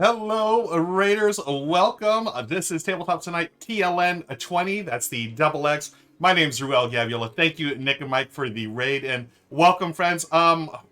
Hello, Raiders. Welcome. This is Tabletop Tonight TLN 20. That's the double X. My name's Ruel Gaviola. Thank you, Nick and Mike, for the raid, and welcome, friends.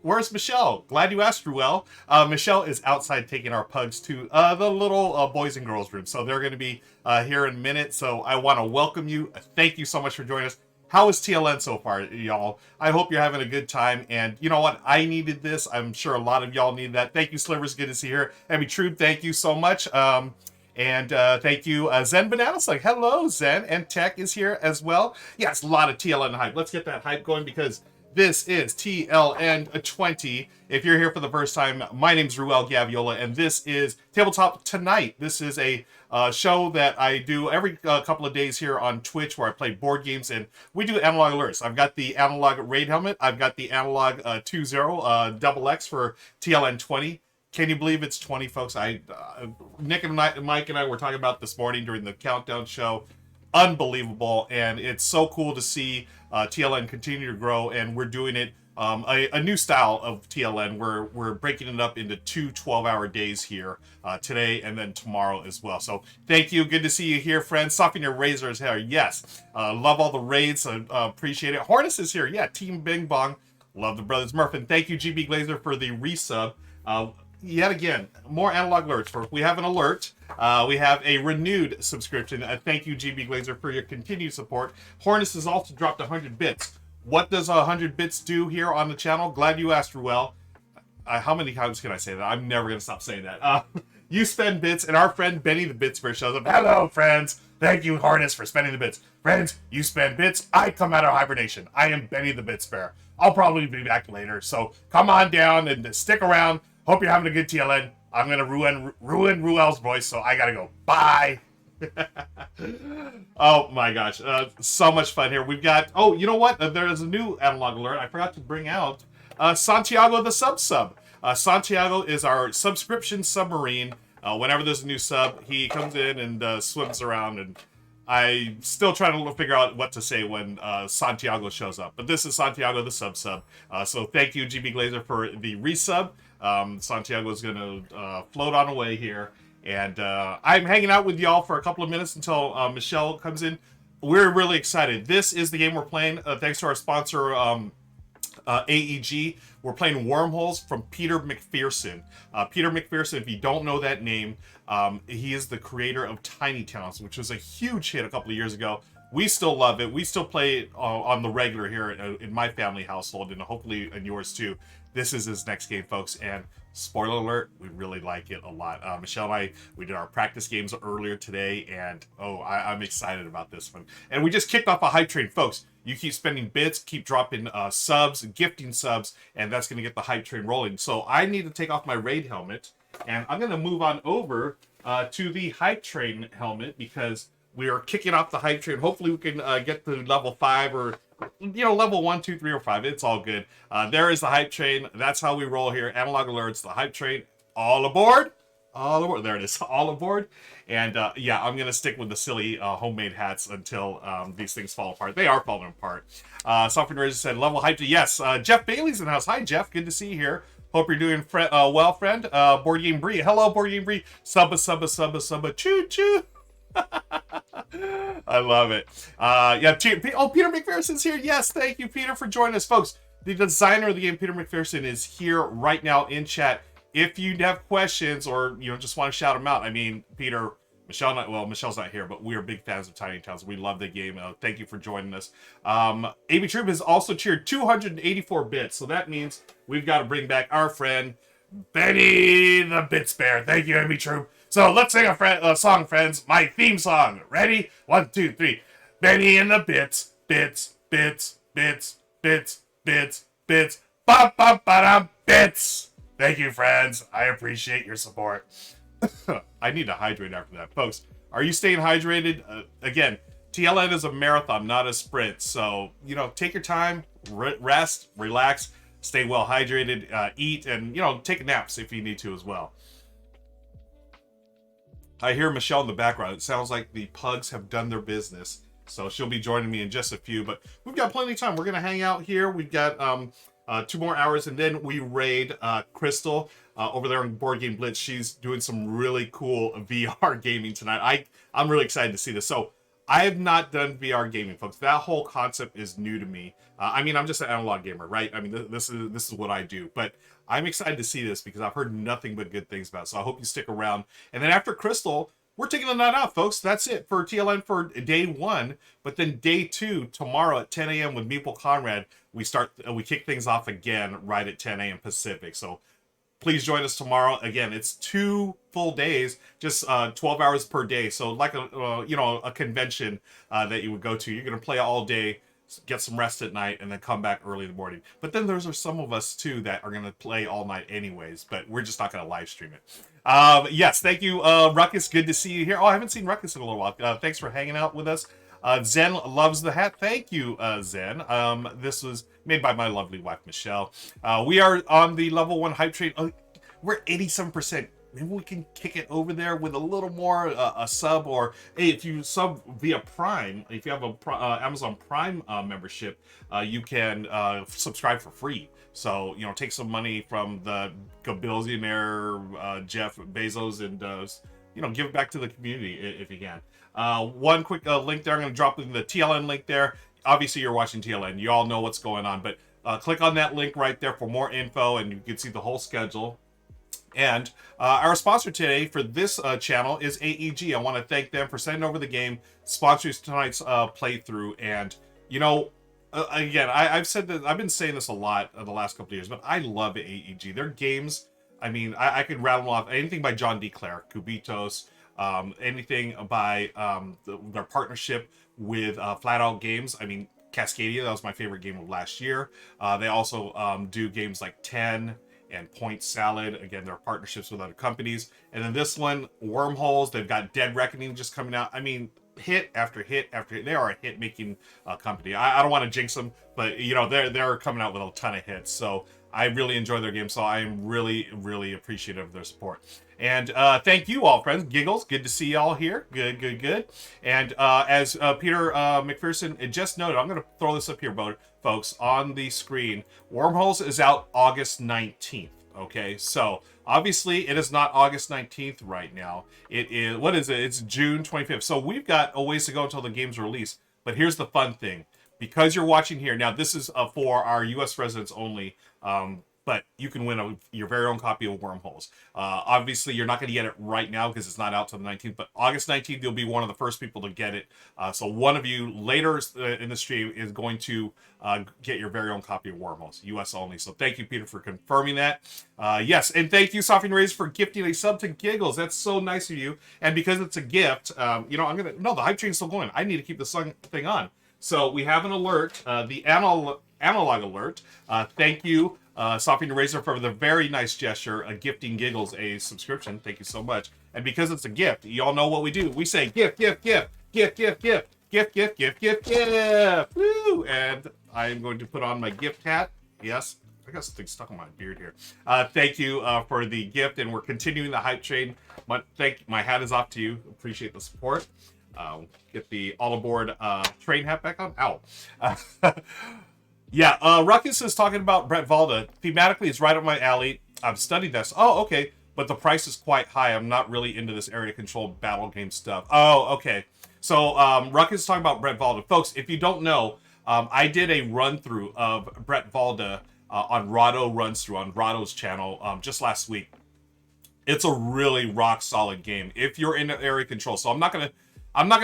Where's Michelle? Glad you asked, Ruel. Michelle is outside taking our pugs to the little boys and girls room, so they're going to be here in a minute. So I want to welcome you. Thank you so much for joining us. How is TLN so far, y'all? I hope you're having a good time. And you know what? I needed this. I'm sure a lot of y'all need that. Thank you, Slivers. Good to see you here. Abby Trude, thank you so much. And thank you, Zen Banana Slug. Hello, Zen. And Tech is here as well. Yes, a lot of TLN hype. Let's get that hype going because this is TLN 20. If you're here for the first time, my name's Ruel Gaviola, and this is Tabletop Tonight. This is a show that I do every couple of days here on Twitch where I play board games, and we do analog alerts. I've got the analog raid helmet. I've got the analog 2-0 double X for TLN 20. Can you believe it's 20, folks? Nick and Mike and I were talking about this morning during the countdown show. Unbelievable, and it's so cool to see TLN continue to grow, and we're doing it a new style of TLN. We're breaking it up into two 12-hour days here today and then tomorrow as well. So thank you. Good to see you here, friends. Soften your razor's hair. Yes. Love all the raids. Appreciate it. Harness is here. Yeah. Team Bing Bong. Love the Brothers Murphin. Thank you, GB Glazer, for the resub. Yet again, more analog alerts. We have an alert. We have a renewed subscription. Thank you, GB Glazer, for your continued support. Hornus has also dropped 100 bits. What does 100 bits do here on the channel? Glad you asked, Ruel. How many times can I say that? I'm never going to stop saying that. You spend bits, and our friend Benny the Bits Bear shows up. Hello, friends. Thank you, Harness, for spending the bits. Friends, you spend bits. I come out of hibernation. I am Benny the Bits Bear. I'll probably be back later, so come on down and stick around. Hope you're having a good TLN. I'm going to ruin Ruel's voice, so I got to go. Bye. Oh, my gosh. So much fun here. We've got... Oh, you know what? There's a new analog alert. I forgot to bring out Santiago the Sub. Santiago is our subscription submarine. Whenever there's a new sub, he comes in and swims around, and I'm still trying to figure out what to say when Santiago shows up. But this is Santiago the Sub. So thank you, GB Glazer, for the resub. Santiago is going to float on away here. And I'm hanging out with y'all for a couple of minutes until Michelle comes in. We're really excited. This is the game we're playing. Thanks to our sponsor, AEG. We're playing Wormholes from Peter McPherson. Peter McPherson, if you don't know that name, he is the creator of Tiny Towns, which was a huge hit a couple of years ago. We still love it. We still play it on the regular here in my family household, and hopefully in yours too. This is his next game, folks, and spoiler alert, we really like it a lot. Michelle and I, we did our practice games earlier today, and I'm excited about this one. And we just kicked off a hype train, folks. You keep spending bits, keep dropping subs, gifting subs, and that's going to get the hype train rolling. So I need to take off my raid helmet, and I'm going to move on over to the hype train helmet because we are kicking off the hype train. Hopefully we can get to level 5 or, level 1, 2, 3, or 5. It's all good. There is the hype train. That's how we roll here. Analog alerts, the hype train. All aboard. All aboard. There it is. All aboard. And yeah, I'm going to stick with the silly homemade hats until these things fall apart. They are falling apart. Software Razor said, level hype to yes. Jeff Bailey's in the house. Hi, Jeff. Good to see you here. Hope you're doing well, friend. Board Game Bree. Hello, Board Game Bree. Subba. Choo choo. I love it. Yeah, Peter McPherson's here. Yes, thank you, Peter, for joining us, folks. The designer of the game, Peter McPherson, is here right now in chat. If you have questions or just want to shout him out, I mean, Peter, Michelle's not here, but we are big fans of Tiny Towns. We love the game. Thank you for joining us. AB Troop has also cheered 284 bits, so that means we've got to bring back our friend Benny the Bits Bear. Thank you, AB Troop. So let's sing a song, friends. My theme song. Ready? 1, 2, 3. Benny and the bits. Ba ba ba da bits. Thank you, friends. I appreciate your support. I need to hydrate after that, folks. Are you staying hydrated? Again, TLN is a marathon, not a sprint. So take your time, rest, relax, stay well hydrated, eat, and take naps if you need to as well. I hear Michelle in the background. It sounds like the pugs have done their business. So she'll be joining me in just a few. But we've got plenty of time. We're going to hang out here. We've got 2 more hours. And then we raid Crystal over there on Board Game Blitz. She's doing some really cool VR gaming tonight. I'm really excited to see this. So I have not done VR gaming, folks. That whole concept is new to me. I mean, I'm just an analog gamer, right? I mean, this is what I do. But I'm excited to see this because I've heard nothing but good things about it. So I hope you stick around. And then after Crystal, we're taking the night off, folks. That's it for TLN for day 1. But then day 2, tomorrow at 10 a.m. with Meeple Conrad, we kick things off again right at 10 a.m. Pacific. So please join us tomorrow. Again, it's 2 full days, just 12 hours per day. So like a convention that you would go to. You're going to play all day, get some rest at night, and then come back early in the morning. But then there's some of us too that are going to play all night anyways, but we're just not going to live stream it. Yes, thank you, Ruckus. Good to see you here. Oh, I haven't seen Ruckus in a little while. Thanks for hanging out with us. Zen loves the hat. Thank you, Zen. This was made by my lovely wife, Michelle. We are on the level 1 hype train. We're 87%. Maybe we can kick it over there with a little more a sub, or hey, if you sub via Prime, if you have a Amazon Prime membership, you can subscribe for free. So take some money from the billionaire Jeff Bezos and give it back to the community if you can. One quick link there. I'm going to drop in the TLN link there. Obviously, you're watching TLN. You all know what's going on, but click on that link right there for more info, and you can see the whole schedule. And our sponsor today for this channel is AEG. I want to thank them for sending over the game, sponsoring tonight's playthrough. And again, I've said that I've been saying this a lot the last couple of years, but I love AEG. Their games, I mean, I could rattle off anything by John D. Clare, Cubitos, anything by their partnership with Flat Out Games. I mean, Cascadia, that was my favorite game of last year. They also do games like 10 and Point Salad. Again, their partnerships with other companies. And then this one, Wormholes, they've got Dead Reckoning just coming out. I mean, hit after hit after hit. They are a hit-making company. I don't want to jinx them, but they're coming out with a ton of hits. So I really enjoy their game. So I am really, really appreciative of their support. And thank you all, friends. Giggles, good to see you all here. Good. And as Peter McPherson just noted, I'm going to throw this up here, folks, on the screen. Wormholes is out August 19th. Okay, so obviously it is not August 19th right now. It is, what is it? It's June 25th. So we've got a ways to go until the game's released. But here's the fun thing. because you're watching here. Now, this is for our U.S. residents only. But you can win your very own copy of Wormholes. Obviously, you're not going to get it right now because it's not out till the 19th, but August 19th, you'll be one of the first people to get it. So one of you later in the stream is going to get your very own copy of Wormholes, US only. So thank you, Peter, for confirming that. Yes, and thank you, Sophie and Rays, for gifting a sub to Giggles. That's so nice of you. And because it's a gift, the hype train's still going. I need to keep this thing on. So we have an alert, the analog alert. Thank you, Sophie and Razor, for the very nice gesture, gifting Giggles a subscription. Thank you so much. And because it's a gift, you all know what we do. We say gift, gift, gift, gift, gift, gift, gift, gift, gift, gift, gift. Woo! And I am going to put on my gift hat. Yes, I got something stuck on my beard here. Thank you for the gift, and we're continuing the hype train. My hat is off to you. Appreciate the support. Get the all aboard train hat back on. Ow. Yeah, Ruckus is talking about Brett Valda. Thematically, it's right up my alley. I've studied this. Oh, okay. But the price is quite high. I'm not really into this area-controlled battle game stuff. Oh, okay. So, Ruckus is talking about Brett Valda. Folks, if you don't know, I did a run-through of Brett Valda on Rahdo Runs Through, on Rahdo's channel, just last week. It's a really rock-solid game if you're into area control. So I'm not gonna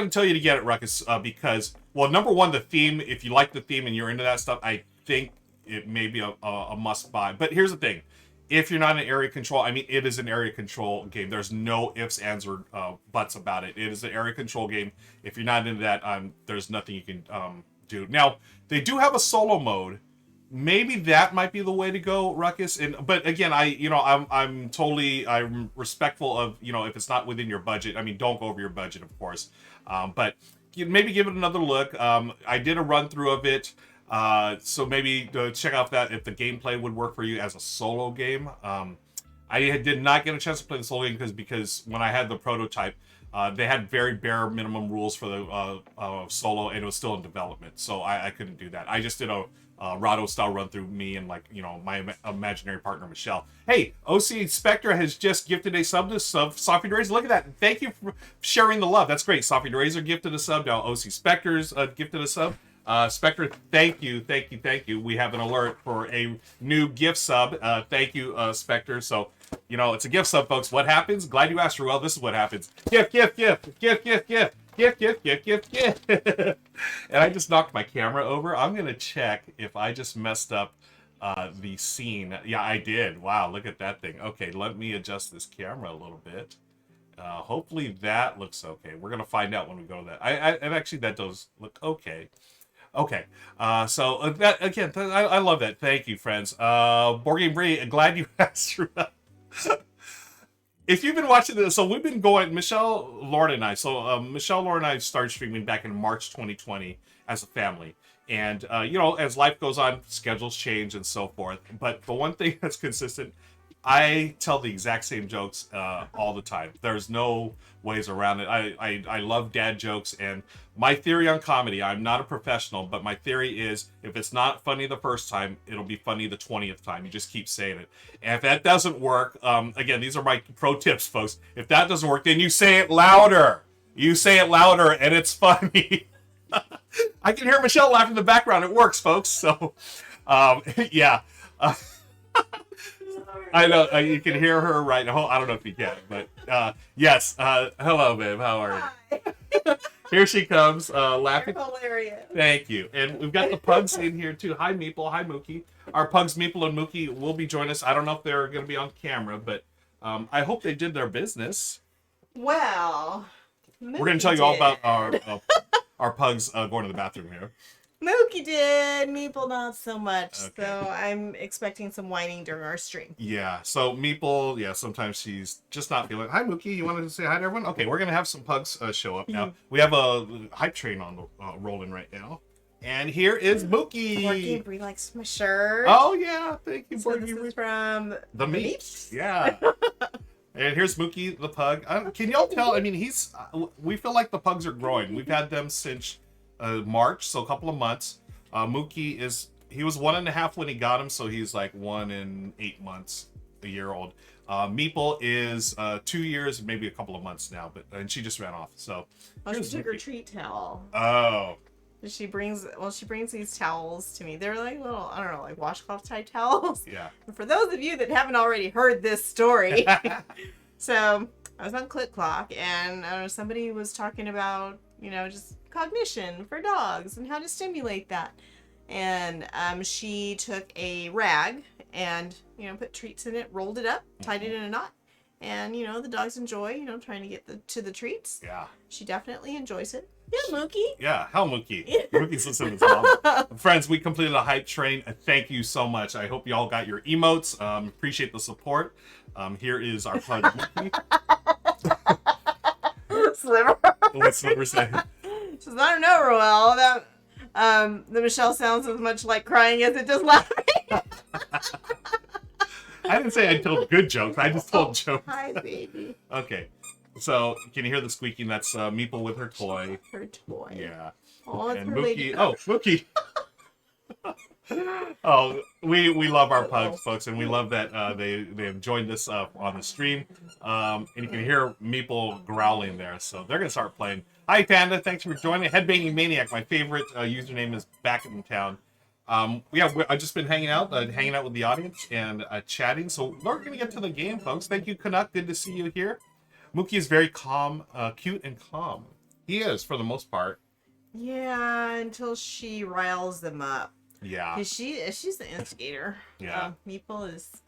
tell you to get it, Ruckus, because, well, number one, the theme, if you like the theme and you're into that stuff, I think it may be a must-buy. But here's the thing. If you're not in area control, I mean, it is an area control game. There's no ifs, ands, or buts about it. It is an area control game. If you're not into that, there's nothing you can do. Now, they do have a solo mode. Maybe that might be the way to go, Ruckus. But again, I'm respectful of, if it's not within your budget. I mean, don't go over your budget, of course. But maybe give it another look. I did a run through of it. So maybe check out that if the gameplay would work for you as a solo game. I did not get a chance to play the solo game because when I had the prototype, they had very bare minimum rules for the solo, and it was still in development. So I couldn't do that. I just did a Rahdo style run through, me and my imaginary partner Michelle. Hey, OC Spectre has just gifted a sub to Sophie DeRazer. Look at that. Thank you for sharing the love. That's great. Sophie DeRazer gifted a sub. Now OC Spectre's gifted a sub. Spectre, thank you. We have an alert for a new gift sub. Thank you, Spectre. So, it's a gift sub, folks. What happens? Glad you asked, Ruel. This is what happens. Gift. And I just knocked my camera over. I'm going to check if I just messed up the scene. Yeah, I did. Wow, look at that thing. Okay, let me adjust this camera a little bit. Hopefully that looks okay. We're going to find out when we go to that. And actually, that does look okay. Okay, so that again, I love that. Thank you, friends. Board Game Bree, glad you asked. If you've been watching this, so we've been going, Michelle, Lauren, and I. So Michelle, Lauren, and I started streaming back in March 2020 as a family. And, as life goes on, schedules change and so forth. But the one thing that's consistent, I tell the exact same jokes all the time. There's no ways around it. I love dad jokes, and my theory on comedy, I'm not a professional, but my theory is if it's not funny the first time, it'll be funny the 20th time. You just keep saying it. And if that doesn't work, again, these are my pro tips, folks. If that doesn't work, then you say it louder. You say it louder, and it's funny. I can hear Michelle laughing in the background. It works, folks. So, yeah. I know you can hear her right now. I don't know if you can, but yes. Hello, babe. How are you? Here she comes, laughing. You're hilarious. Thank you. And we've got the pugs in here too. Hi, Meeple. Hi, Mookie. Our pugs, Meeple and Mookie, will be joining us. I don't know if they're going to be on camera, but I hope they did their business. Well, we're going to tell you all about our pugs going to the bathroom here. Mookie did, Meeple not so much. Okay. So I'm expecting some whining during our stream. Yeah, so Meeple, sometimes she's just not feeling. Hi, Mookie, you wanted to say hi to everyone? Okay, we're going to have some pugs show up now. We have a hype train on the rolling right now. And here is Mookie. Board Brie likes my shirt. Oh, yeah, thank you, Board Game. This is from The Meeps. Yeah. And here's Mookie, the pug. Can y'all tell? I mean, we feel like the pugs are growing. We've had them since March, so a couple of months. Mookie he was 1.5 when he got him, so he's like 1 and 8 months, a year old. Meeple is 2 years, maybe a couple of months now, and she just ran off. So she took her treat towel. Oh, she brings these towels to me. They're like little, I don't know, like washcloth type towels. Yeah. And for those of you that haven't already heard this story, so I was on Click Clock, and somebody was talking about, just cognition for dogs and how to stimulate that. And she took a rag and, put treats in it, rolled it up, tied it in a knot. And, the dogs enjoy, trying to get to the treats. Yeah. She definitely enjoys it. Yeah, Mookie. Yeah, hell Mookie. Mookie's listening as well. Friends, we completed a hype train. Thank you so much. I hope you all got your emotes. Appreciate the support. Here is our pledge, Mookie. Sliver. What's Sliver saying? She says, I don't know, Ruel. The Michelle sounds as much like crying as it does laughing. I didn't say I told good jokes. I just told jokes. Hi, baby. Okay. So, can you hear the squeaking? That's Meeple with her toy. Her toy. Yeah. Oh, it's and her lady. Mookie. Oh, Mookie. Oh, we love our pugs, folks, and we love that they have joined us on the stream. And you can hear Meeple growling there, so they're gonna start playing. Hi, Panda. Thanks for joining. Headbanging Maniac, my favorite username, is back in town. I've just been hanging out with the audience and chatting. So we're gonna get to the game, folks. Thank you, Canuck. Good to see you here. Mookie is very calm, cute, and calm. He is, for the most part. Yeah, until she riles them up. Yeah. Because she's the instigator. Yeah. Meeple is,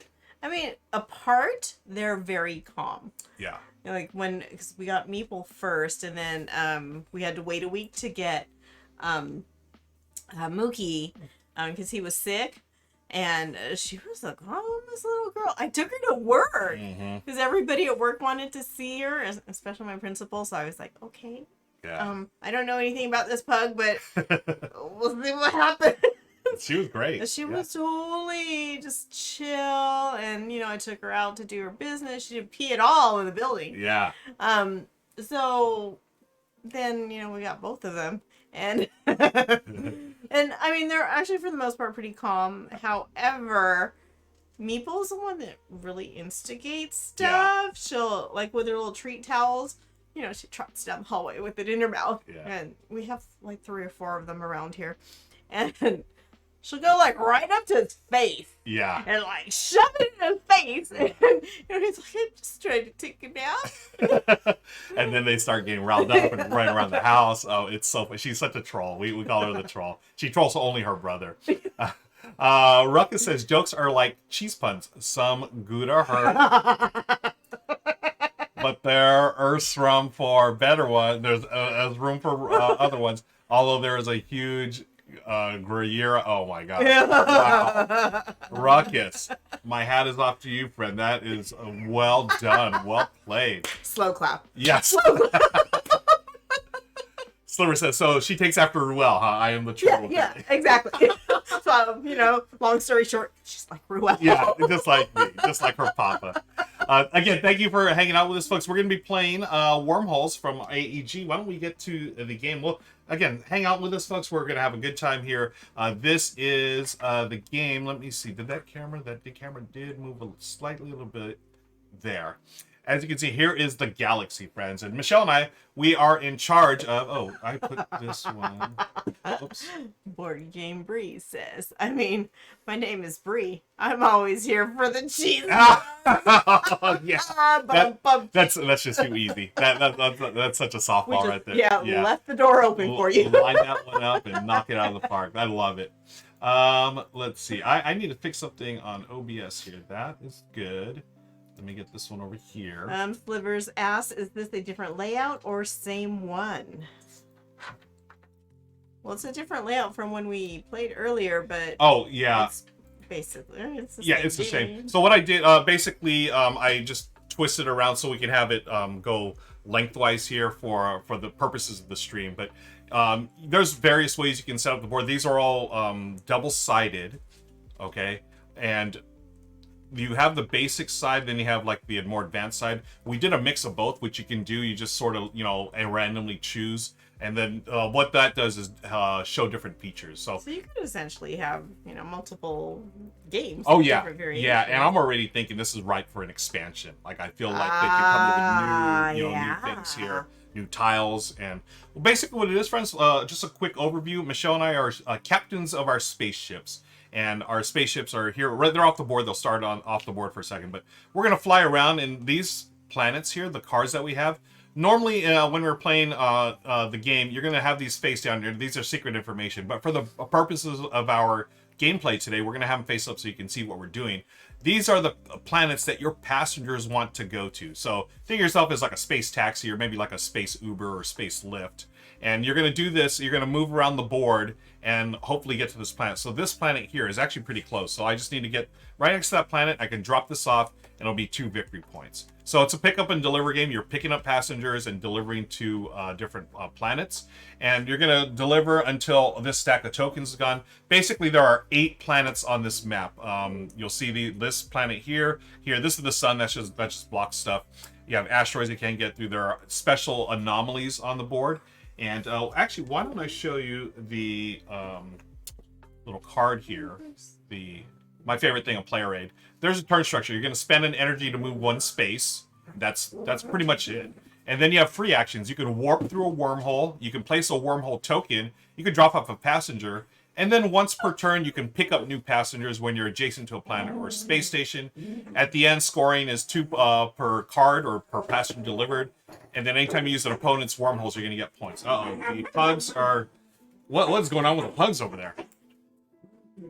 apart, they're very calm. Yeah. Because we got Meeple first, and then we had to wait a week to get Mookie, because he was sick. And she was the calmest little girl. I took her to work because everybody at work wanted to see her, especially my principal. So I was like, okay, I don't know anything about this pug, but we'll see what happens. She was great. She was totally just chill. And, I took her out to do her business. She didn't pee at all in the building. Yeah. So then, we got both of them. And and they're actually for the most part pretty calm. However, Meeple's the one that really instigates stuff. Yeah. She'll, with her little treat towels, she trots down the hallway with it in her mouth. Yeah. And we have 3 or 4 of them around here. And she'll go right up to his face. Yeah. And shove it in his face. And he's like, I'm just trying to take a nap. And then they start getting riled up and running around the house. Oh, it's so funny. She's such a troll. We call her the troll. She trolls only her brother. Ruckus says jokes are like cheese puns. Some good or hurt. But there is room for better ones. There's room for other ones. Although there is a huge Gruyere. Oh my god. Wow. Ruckus. My hat is off to you, friend. That is well done. Well played. Slow clap. Yes. Slow clap. Sliver says, so she takes after Ruel, huh? I am the troll. Yeah, exactly. So, long story short, she's like Ruel. Yeah, just like me. Just like her papa. Again, thank you for hanging out with us, folks. We're going to be playing Wormholes from AEG. Why don't we get to the game? Well, again, hang out with us, folks. We're going to have a good time here. This is the game. Let me see. Did that camera did move a little bit there. As you can see, here is the galaxy, friends. And Michelle and I, we are in charge of... Oh, I put this one... Oops. Board Game Bree says, my name is Bree. I'm always here for the cheese. Yeah. That's just too easy. That's such a softball right there. Yeah, left the door open for you. Line that one up and knock it out of the park. I love it. Let's see. I need to fix something on OBS here. That is good. Let me get this one over here. Slivers asks, is this a different layout or same one? Well, it's a different layout from when we played earlier, but... Oh, yeah. It's basically, it's the same. Yeah, it's the same. So what I did, I just twisted around so we can have it go lengthwise here for the purposes of the stream. But there's various ways you can set up the board. These are all double-sided, okay? And... you have the basic side, then you have the more advanced side. We did a mix of both, which you can do. You just sort of, randomly choose. And then what that does is show different features. So you could essentially have, multiple games. Oh, yeah. Yeah, and I'm already thinking this is right for an expansion. I feel like they could come up with new things here. new tiles. And basically what it is, friends, just a quick overview. Michelle and I are captains of our spaceships. And our spaceships are here. They're off the board. They'll start off the board for a second. But we're going to fly around in these planets here, the cards that we have. Normally, when we're playing the game, you're going to have these face down here. These are secret information. But for the purposes of our gameplay today, we're going to have them face up so you can see what we're doing. These are the planets that your passengers want to go to. So think of yourself as like a space taxi or maybe like a space Uber or space Lyft. And you're going to do this. You're going to move around the board and hopefully get to this planet. So this planet here is actually pretty close. So I just need to get right next to that planet. I can drop this off and it'll be 2 victory points. So it's a pick up and deliver game. You're picking up passengers and delivering to different planets. And you're going to deliver until this stack of tokens is gone. Basically, there are 8 planets on this map. You'll see this planet here. This is the sun. That just blocks stuff. You have asteroids you can't get through. There are special anomalies on the board. And actually, why don't I show you the little card here? My favorite thing of Player Aid. There's a turn structure. You're going to spend an energy to move 1 space. That's pretty much it. And then you have free actions. You can warp through a wormhole. You can place a wormhole token. You can drop off a passenger. And then once per turn, you can pick up new passengers when you're adjacent to a planet or a space station. At the end, scoring is 2 per card or per passenger delivered. And then anytime you use an opponent's wormholes, you're going to get points. Uh-oh, the pugs are... What's going on with the pugs over there?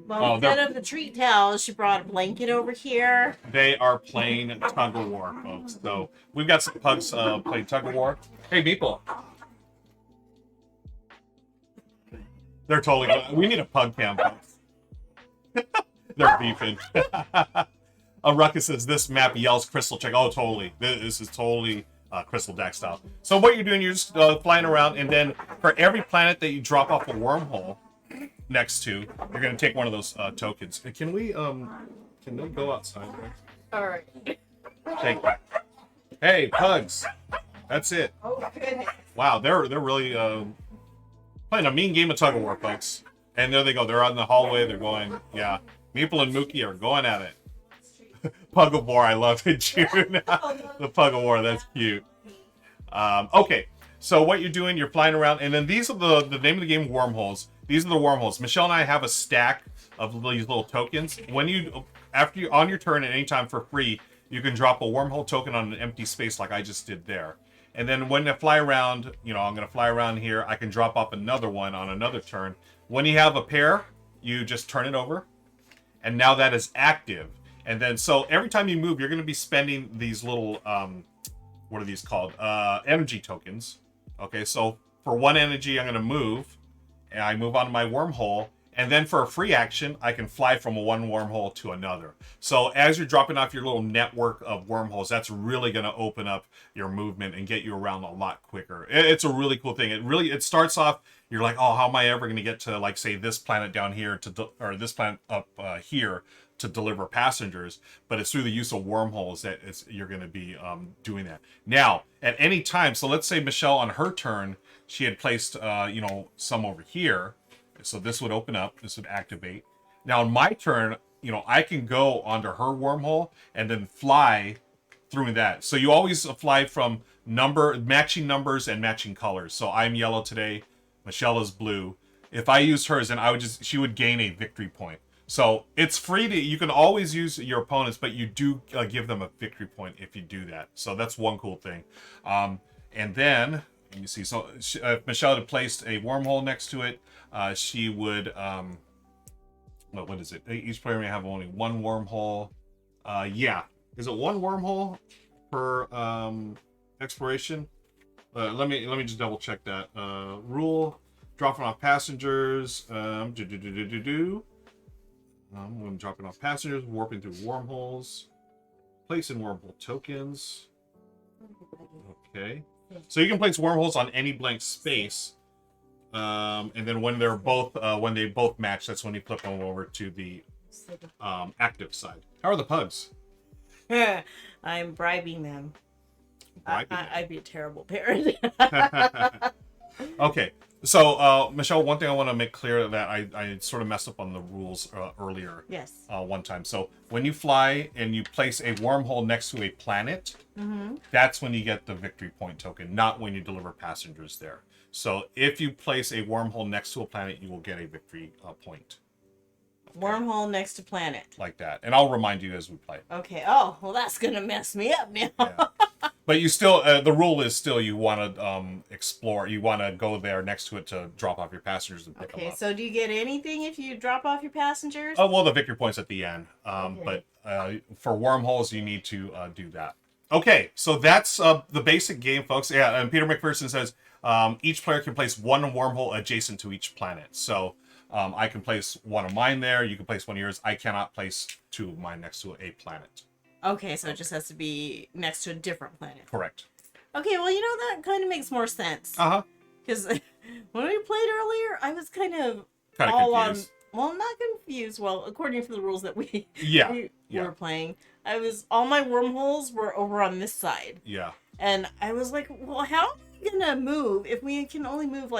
Well, instead of the treat towels, she brought a blanket over here. They are playing tug of war, folks. So we've got some pugs playing tug of war. Hey, Meeple. They're totally good. We need a pug cam, folks. They're beefing. A Ruckus says this map yells crystal check. Oh, totally. This is totally crystal deck style. So what you're doing, you're just flying around, and then for every planet that you drop off a wormhole next to, you're going to take one of those tokens. Can we go outside? All right. Thank you. Hey, pugs. That's it. Oh, goodness. Wow, they're really playing a mean game of tug of war, folks. And there they go. They're on the hallway. They're going, yeah. Meeple and Mookie are going at it. Pug of war, I love it, June. The pug of war, that's cute. Okay, so what you're doing, you're flying around, and then these are the name of the game, wormholes. These are the wormholes. Michelle and I have a stack of these little tokens. On your turn at any time for free, you can drop a wormhole token on an empty space like I just did there. And then when I fly around, I'm going to fly around here. I can drop off another one on another turn. When you have a pair, you just turn it over. And now that is active. And then, so every time you move, you're going to be spending these little, what are these called? Energy tokens. Okay, so for 1 energy, I'm going to move. And I move onto my wormhole. And then for a free action, I can fly from one wormhole to another. So as you're dropping off your little network of wormholes, that's really going to open up your movement and get you around a lot quicker. It's a really cool thing. It starts off, you're like, oh, how am I ever going to get to, like, say, this planet down here or this planet up here to deliver passengers? But it's through the use of wormholes that you're going to be doing that. Now, at any time, so let's say Michelle on her turn, she had placed, some over here. So this would open up, this would activate. Now on my turn, I can go onto her wormhole and then fly through that. So you always fly from matching numbers and matching colors. So I'm yellow today, Michelle is blue. If I used hers, then she would gain a victory point. So it's free you can always use your opponents, but you do give them a victory point if you do that. So that's one cool thing. And then, let me see, so if Michelle had placed a wormhole next to it, she would, what is it? Each player may have only 1 wormhole. Yeah. Is it 1 wormhole per exploration? Let me just double check that. Rule, dropping off passengers. I'm dropping off passengers, warping through wormholes, placing wormhole tokens. Okay. So you can place wormholes on any blank space. And then when they both match, that's when you flip them over to the active side. How are the pugs? I'm bribing them. Bribing I'd be a terrible parent. Okay, So, Michelle, one thing I want to make clear that I sort of messed up on the rules earlier. Yes. One time. So when you fly and you place a wormhole next to a planet, that's when you get the victory point token, not when you deliver passengers there. So if you place a wormhole next to a planet, you will get a victory point. Wormhole next to planet. Like that. And I'll remind you as we play. Okay. Oh, well, that's going to mess me up now. Yeah. But you still, the rule is still you want to explore. You want to go there next to it to drop off your passengers and pick them up. Okay, so do you get anything if you drop off your passengers? Oh, well, the victory points at the end. Okay. But for wormholes, you need to do that. Okay, so that's the basic game, folks. Yeah, and Peter McPherson says each player can place one wormhole adjacent to each planet. So I can place one of mine there. You can place one of yours. I cannot place two of mine next to a planet. Okay, so it just has to be next to a different planet. Correct. Okay, well, that kind of makes more sense. Uh-huh. Because when we played earlier, I was kind of all confused. Well, not confused. Well, according to the rules that we were playing, all my wormholes were over on this side. Yeah. And I was like, well, how am I going to move if we can only move,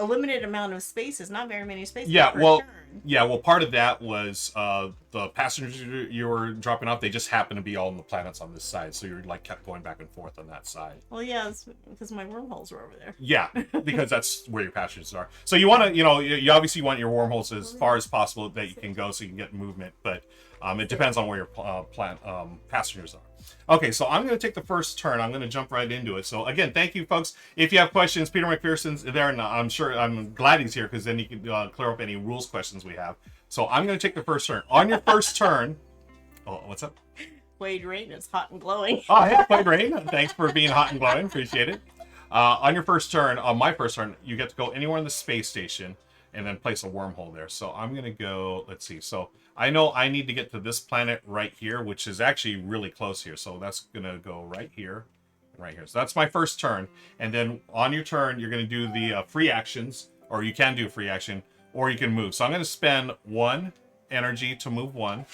a limited amount of spaces, not very many spaces. Yeah, well, part of that was the passengers you were dropping off, they just happened to be all on the planets on this side, so you're kept going back and forth on that side. Well, yeah, it's because my wormholes were over there. Yeah, because that's where your passengers are. So you want to, you obviously want your wormholes as far as possible that you can go so you can get movement, but it depends on where your passengers are. Okay, so I'm going to take the first turn. I'm going to jump right into it. So again, thank you, folks. If you have questions, Peter McPherson's there, and I'm glad he's here because then he can clear up any rules questions we have. So I'm going to take the first turn. On your first turn, oh, what's up? Wade Rain is hot and glowing. Oh, yeah, Wade Rain. Thanks for being hot and glowing. Appreciate it. On your first turn, on my first turn, you get to go anywhere in the space station and then place a wormhole there. So I'm going to go, let's see. So I know I need to get to this planet right here, which is actually really close here. So that's going to go right here, right here. So that's my first turn. And then on your turn, you're going to do the free actions, or you can do a free action, or you can move. So I'm going to spend 1 energy to move 1.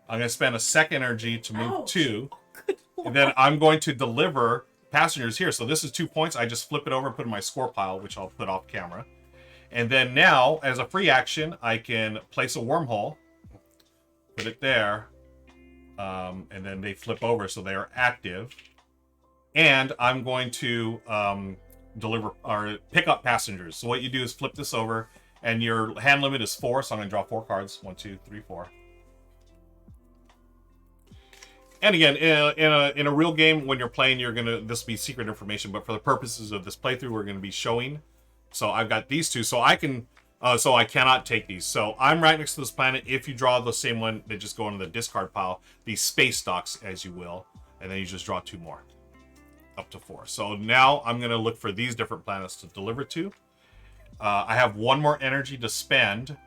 I'm going to spend a second energy to move 2. And then I'm going to deliver passengers here. So this is 2 points. I just flip it over and put in my score pile, which I'll put off camera. And then now, as a free action, I can place a wormhole, put it there, and then they flip over, so they are active. And I'm going to deliver or pick up passengers. So what you do is flip this over, and your hand limit is 4. So I'm going to draw 4 cards. 1, 2, 3, 4. And again, in a real game, when you're playing, this will be secret information. But for the purposes of this playthrough, we're going to be showing. So I've got these 2, so I can, so I cannot take these. So I'm right next to this planet. If you draw the same one, they just go into the discard pile, these space stocks, as you will, and then you just draw 2 more, up to 4. So now I'm going to look for these different planets to deliver to. I have 1 more energy to spend.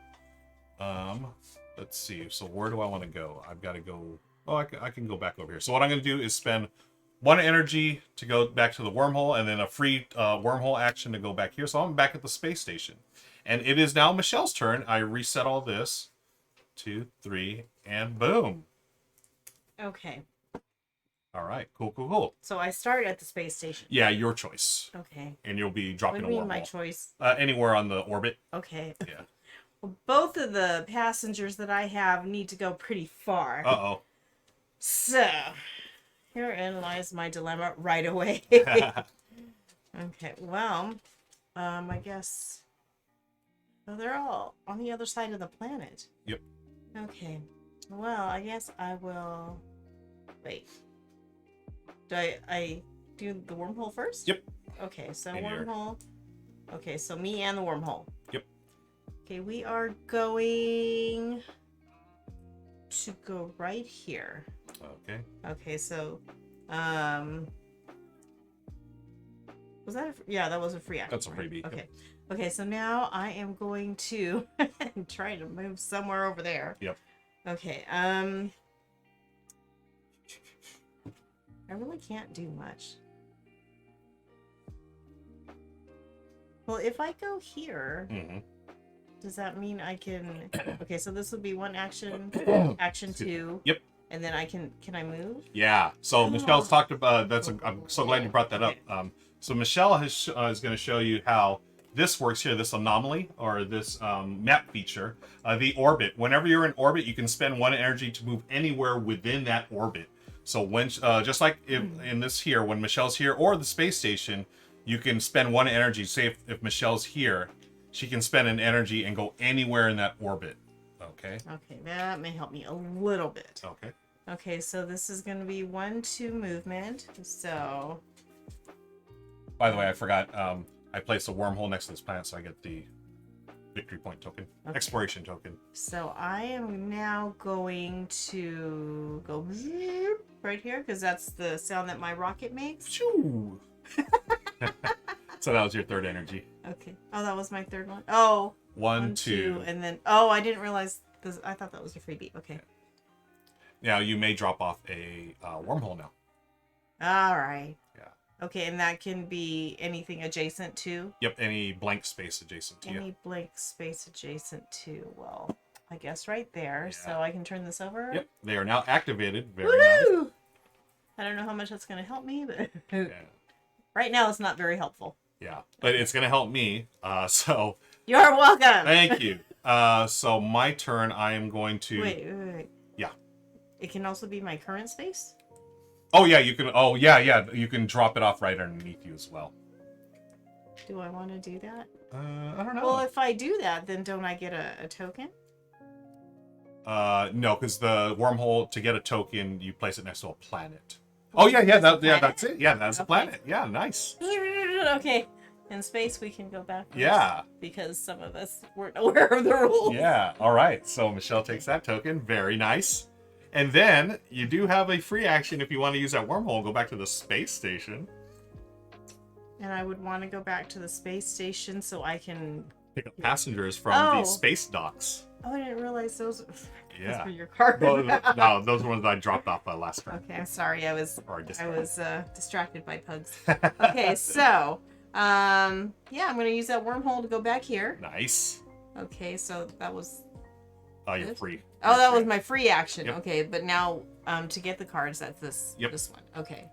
Let's see. So where do I want to go? I've got to go. Oh, I can go back over here. So what I'm going to do is spend 1 energy to go back to the wormhole, and then a free wormhole action to go back here. So I'm back at the space station. And it is now Michelle's turn. I reset all this. 2, 3, and boom. Okay. All right. Cool, cool, cool. So I start at the space station. Yeah, your choice. Okay. And you'll be dropping what do you a mean wormhole. my choice? Anywhere on the orbit. Okay. Yeah. Well, both of the passengers that I have need to go pretty far. Uh-oh. So, herein lies my dilemma right away. Okay, well, I guess they're all on the other side of the planet. Yep. Okay, well, I guess I will. Wait. Do I do the wormhole first? Yep. Okay, so In here. wormhole. Okay, so me and the wormhole. Yep. Okay, we are going to go right here. Okay. Okay, so, was that yeah, that was a free action. That's a freebie. Okay. Okay, so now I am going to try to move somewhere over there. Yep. Okay, I really can't do much. Well, if I go here, does that mean I can... Okay, so this would be 1 action, action 2. Yep. And then can I move? Yeah. So Michelle's talked about I'm so glad you brought that up. So Michelle is going to show you how this works here, this anomaly, or this map feature, the orbit. Whenever you're in orbit, you can spend 1 energy to move anywhere within that orbit. So when, just like in this here, when Michelle's here, or the space station, you can spend 1 energy. Say if Michelle's here, she can spend an energy and go anywhere in that orbit. Okay. Okay, that may help me a little bit. Okay. Okay, so this is going to be 1-2 movement. So. By the way, I forgot. I placed a wormhole next to this planet, so I get the victory point token, exploration token. So I am now going to go right here because that's the sound that my rocket makes. Shoo! So that was your 3rd energy. Okay. Oh, that was my 3rd one. Oh. 1, 2. And then, oh, I didn't realize this. I thought that was a freebie. Okay. Now you may drop off a wormhole now. All right. Yeah. Okay, and that can be anything adjacent to? Yep, any blank space adjacent to you. Any blank space adjacent to, well, I guess right there. Yeah. So I can turn this over? Yep, they are now activated. Very Woo! nice. I don't know how much that's going to help me, but Yeah. right now it's not very helpful. Yeah, but it's going to help me. So You're welcome. thank you. So my turn, I am going to... Wait. Yeah. It can also be my current space? Oh, yeah, you can... Oh, yeah. You can drop it off right underneath you as well. Do I want to do that? I don't know. Well, if I do that, then don't I get a token? No, because the wormhole, to get a token, you place it next to a planet. Oh, yeah, that's it. Yeah, that's a planet. Yeah, nice. Okay. In space, we can go back. Yeah. Because some of us weren't aware of the rules. Yeah, all right. So Michelle takes that token. Very nice. And then you do have a free action if you want to use that wormhole and go back to the space station. And I would want to go back to the space station so I can... Pick up passengers from the space docks. Oh, I didn't realize those Yeah. were your card. No, those were ones I dropped off last time. Okay, I'm sorry. I was Or distracted by pugs. Okay, so yeah, I'm going to use that wormhole to go back here. Nice. Okay, so that was... You're free. Oh, that was my free action. Yep. Okay, but now to get the cards, that's this one. Okay.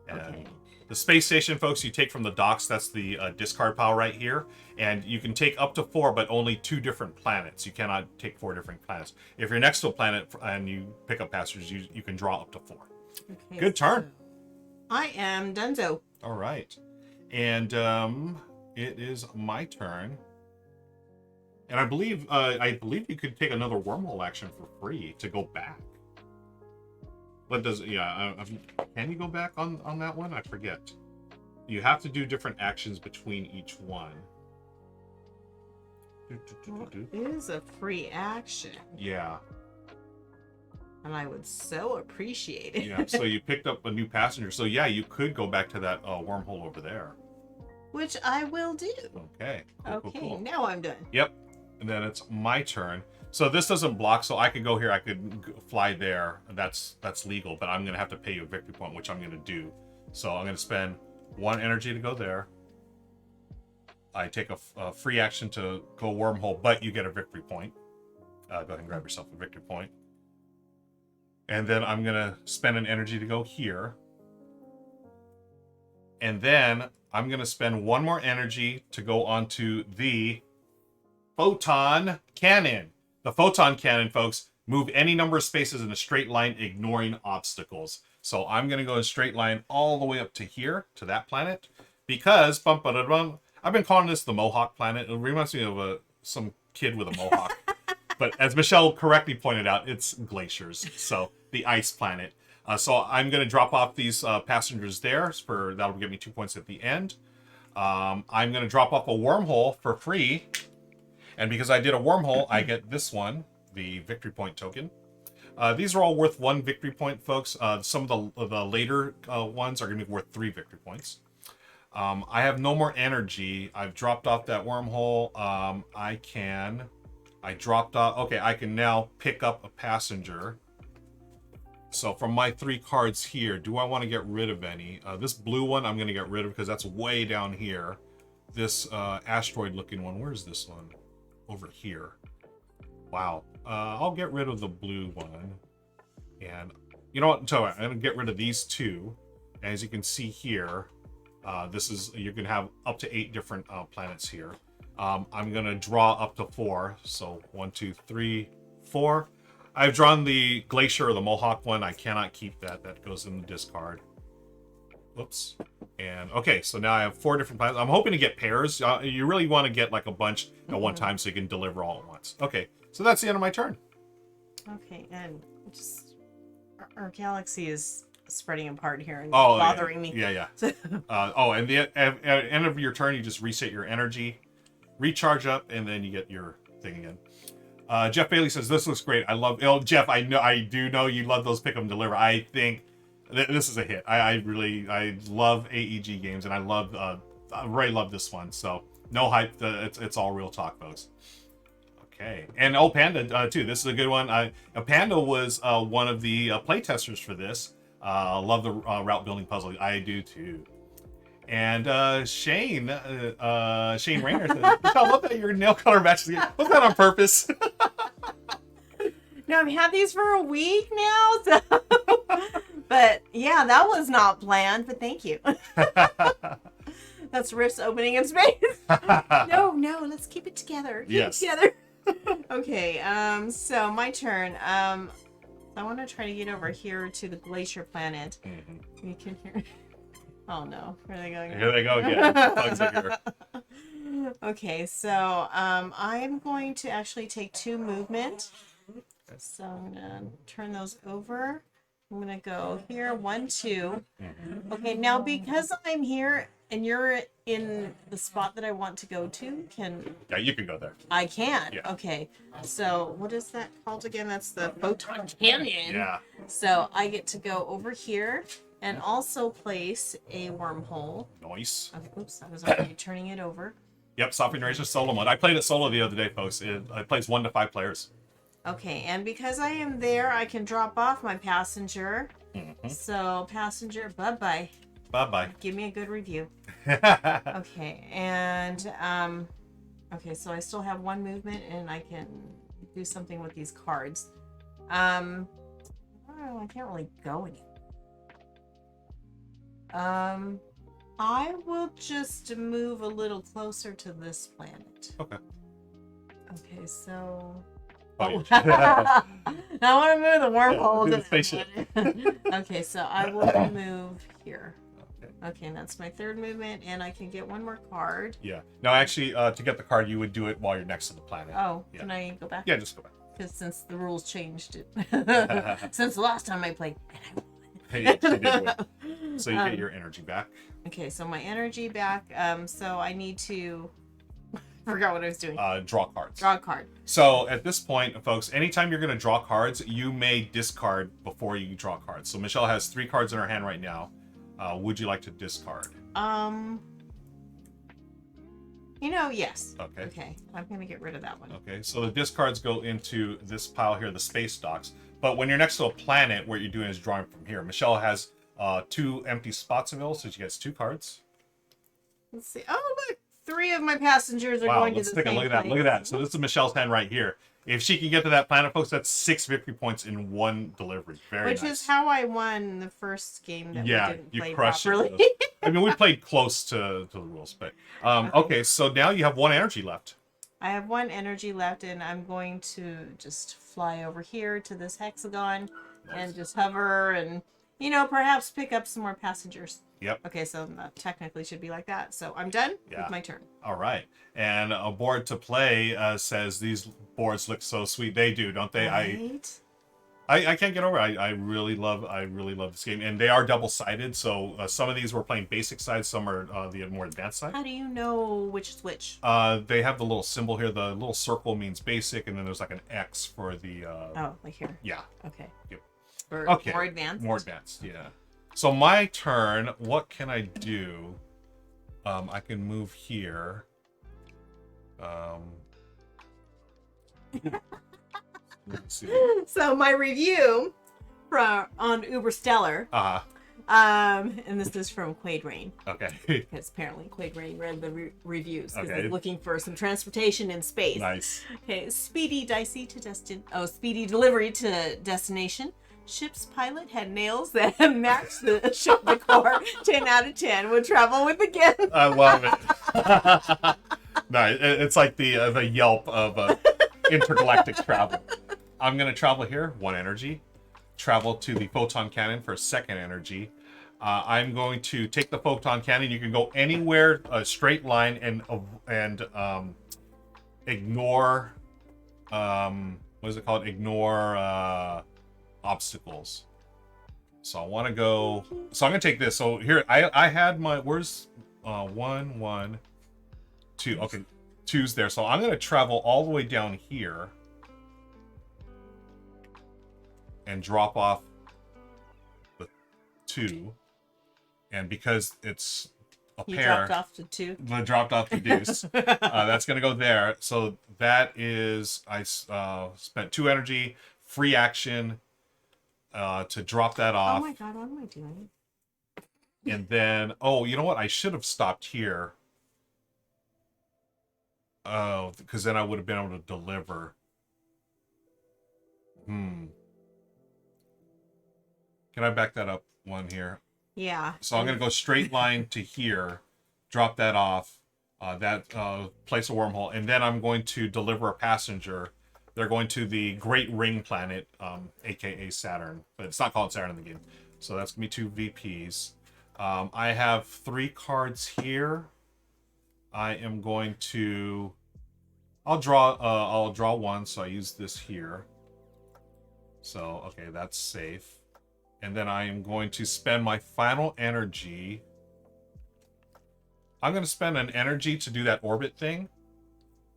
And Okay. the space station, folks, you take from the docks. That's the discard pile right here. And you can take up to 4, but only 2 different planets. You cannot take 4 different planets. If you're next to a planet and you pick up passengers, you can draw up to 4. Okay, Good turn. I am donezo. All right. And it is my turn. And I believe you could take another wormhole action for free to go back. What does can you go back on that one? I forget. You have to do different actions between each one. Well, it is a free action, Yeah. and I would so appreciate it. Yeah. So you picked up a new passenger. So yeah, you could go back to that wormhole over there. Which I will do. Okay. Cool. Now I'm done. Yep. And then it's my turn. So this doesn't block, so I could go here. I could fly there. That's legal, but I'm going to have to pay you a victory point, which I'm going to do. So I'm going to spend 1 energy to go there. I take a free action to go wormhole, but you get a victory point. Go ahead and grab yourself a victory point. And then I'm going to spend an energy to go here. And then I'm going to spend 1 more energy to go onto the photon cannon. The photon cannon, folks, move any number of spaces in a straight line, ignoring obstacles. So I'm going to go in a straight line all the way up to here, to that planet, because I've been calling this the Mohawk planet. It reminds me of some kid with a mohawk. But as Michelle correctly pointed out, it's glaciers, so the ice planet. So I'm going to drop off these passengers there. That'll give me 2 points at the end. I'm going to drop off a wormhole for free. And because I did a wormhole, I get this one, the victory point token. These are all worth 1 victory point, folks. Some of the later ones are going to be worth 3 victory points. I have no more energy. I've dropped off that wormhole. I can now pick up a passenger. So from my 3 cards here, do I want to get rid of any? This blue one I'm going to get rid of because that's way down here. This asteroid looking one, where's this one? Over here. Wow. I'll get rid of the blue one. And you know what? So I'm going to get rid of these 2. As you can see here, You can have up to 8 different planets here. I'm gonna draw up to 4. So 1, 2, 3, 4. I've drawn the Glacier or the Mohawk one. I cannot keep that. That goes in the discard. Whoops. And okay, so now I have 4 different planets. I'm hoping to get pairs. You really want to get like a bunch at one time so you can deliver all at once. Okay, so that's the end of my turn. Okay, and just our galaxy is spreading apart here and Oh, bothering me. Yeah. And at end of your turn, you just reset your energy, recharge up, and then you get your thing again. Jeff Bailey says, this looks great. I love... Oh, Jeff, I do know you love those pick 'em deliver. I think this is a hit. I love AEG games, and I really love this one. So, no hype. It's all real talk, folks. Okay. And Panda, too. This is a good one. Panda was one of the playtesters for this. Love the route building puzzle. I do, too. And Shane Rayner says, I love that your nail color matches. Was that on purpose? No, I've had these for a week now. So. But yeah, that was not planned, but thank you. That's rifts opening in space. No, let's keep it together. Keep it together. Okay, so my turn. I want to try to get over here to the glacier planet. You can hear... Oh no, where are they going? Here they go again. Bugs are here. Okay, so I'm going to actually take 2 movement. So I'm gonna turn those over. I'm gonna go here, 1, 2. Okay, now because I'm here and you're in the spot that I want to go to, Yeah, you can go there. I can. Yeah. Okay. So what is that called again? That's the Photon Canyon. Yeah. So I get to go over here and also place a wormhole. Nice. Okay, oops, I was already turning it over. Yep, Software Generation solo mode. I played it solo the other day, folks. It plays 1 to 5 players. Okay, and because I am there, I can drop off my passenger. So, passenger, bye-bye. Bye-bye. Give me a good review. Okay, and, okay, so I still have 1 movement, and I can do something with these cards. Oh, I can't really go anywhere. I will just move a little closer to this planet. Okay. Okay, so... Oh, I want to move the wormhole do to the spaceship. Okay, so I will move here. Okay, and that's my 3rd movement, and I can get 1 more card. Yeah. No, actually, to get the card, you would do it while you're next to the planet. Oh, yeah. Can I go back? Yeah, just go back. Because since the rules changed it. Since the last time I played, and I won. Hey, you did win. So you get your energy back. Okay, so my energy back. So I need to... forgot what I was doing. Draw cards. Draw a card. So at this point, folks, anytime you're going to draw cards, you may discard before you draw cards. So Michelle has 3 cards in her hand right now. Would you like to discard? Yes. Okay. Okay, I'm going to get rid of that one. Okay, so the discards go into this pile here, the space docks. But when you're next to a planet, what you're doing is drawing from here. Michelle has 2 empty spots available, so she gets 2 cards. Let's see. Oh, look. 3 of my passengers are going to the same place. Look at that. Look at that. So this is Michelle's hand right here. If she can get to that planet, folks, that's 6 victory points in 1 delivery. Very nice. Which is how I won the first game that we didn't play properly. I mean, we played close to the rules, but okay. So now you have 1 energy left. I have 1 energy left, and I'm going to just fly over here to this hexagon and just hover and, perhaps pick up some more passengers. Yep. Okay, so that technically should be like that. So I'm done with my turn. All right. And a board to play says these boards look so sweet. They do, don't they? Right. I can't get over it. I really love this game, and they are double-sided. So some of these we're playing basic side, some are the more advanced side. How do you know which is which? They have the little symbol here. The little circle means basic, and then there's like an X for the. Like here. Yeah. Okay. Yep. For more advanced. More advanced. Yeah. So my turn. What can I do? I can move here. Let's see. So my review on Uber Stellar. And this is from Quaid Rain. Okay. Because apparently Quaid Rain read the reviews because they're looking for some transportation in space. Nice. Okay. Speedy delivery to destination. Ship's pilot had nails that matched the ship decor. 10 out of 10. Would travel with again. I love it. No, it's like the Yelp of intergalactic travel. I'm going to travel here, 1 energy. Travel to the photon cannon for 2nd energy. I'm going to take the photon cannon. You can go anywhere, a straight line, and ignore, what is it called? Ignore obstacles. So I want to go. So I'm going to take this. So here, I had my, where's 1, 2. Okay, 2's there. So I'm going to travel all the way down here and drop off the 2. And because it's a You pair, dropped off to 2. I dropped off the deuce. That's going to go there. So that is, I spent 2 energy, free action to drop that off. Oh my god, what am I doing? And then, oh, you know what? I should have stopped here. Oh, because then I would have been able to deliver. Can I back that up 1 here? Yeah. So I'm going to go straight line to here, drop that off, place a wormhole, and then I'm going to deliver a passenger. They're going to the Great Ring Planet, aka Saturn, but it's not called Saturn in the game. So that's going to be 2 VPs. I have 3 cards here. I am going to... I'll draw 1, so I use this here. So, okay, that's safe. And then I am going to spend my final energy. I'm going to spend an energy to do that orbit thing.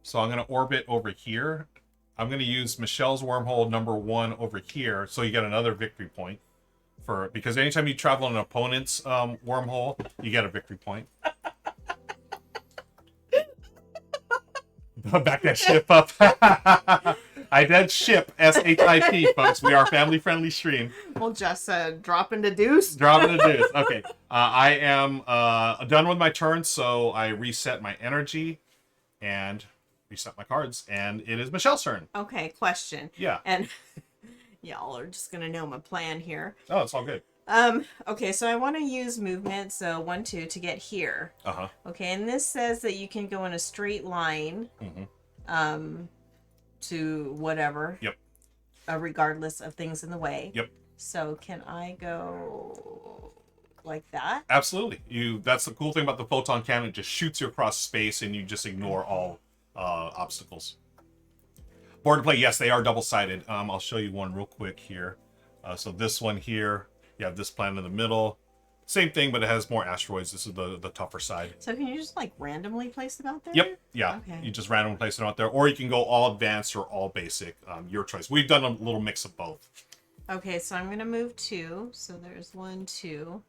So I'm going to orbit over here. I'm going to use Michelle's wormhole number 1 over here. So you get another victory point. Because anytime you travel an opponent's wormhole, you get a victory point. Back that ship up. I did ship SHIP, folks. We are a family-friendly stream. Well, just drop into deuce. Drop into deuce. Okay. I am done with my turn, so I reset my energy and reset my cards, and it is Michelle's turn. Okay, question. Yeah. And y'all are just gonna know my plan here. Oh, it's all good. Okay, so I want to use movement, so 1, 2 to get here. Okay, and this says that you can go in a straight line. To whatever. Yep. Regardless of things in the way. Yep. So can I go like that? Absolutely. That's the cool thing about the photon cannon. It just shoots you across space, and you just ignore all obstacles. Board to play, yes, they are double-sided. I'll show you one real quick here. So this one here, you have this planet in the middle. Same thing, but it has more asteroids. This is the tougher side. So can you just like randomly place them out there? Yep. Yeah. Okay. You just randomly place them out there, or you can go all advanced or all basic. Your choice. We've done a little mix of both. Okay, so I'm gonna move 2. So there's 1, 2,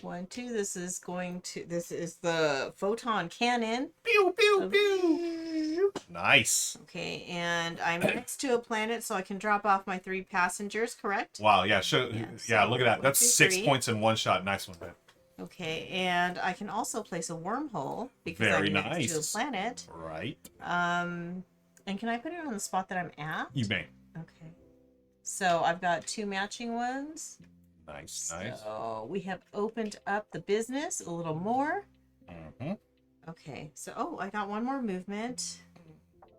1, 2. This is the photon cannon. Pew pew pew. Nice. Okay, and I'm next to a planet, so I can drop off my 3 passengers. Correct? Wow. Yeah. Yeah, Look at that. 1, That's 2, 6 3. points in one shot. Nice one, man. Okay, and I can also place a wormhole because Very I'm next nice. to a planet. Right. And can I put it on the spot that I'm at? You may. Okay. So I've got 2 matching ones. Nice. So we have opened up the business a little more. Okay, so I got 1 more movement.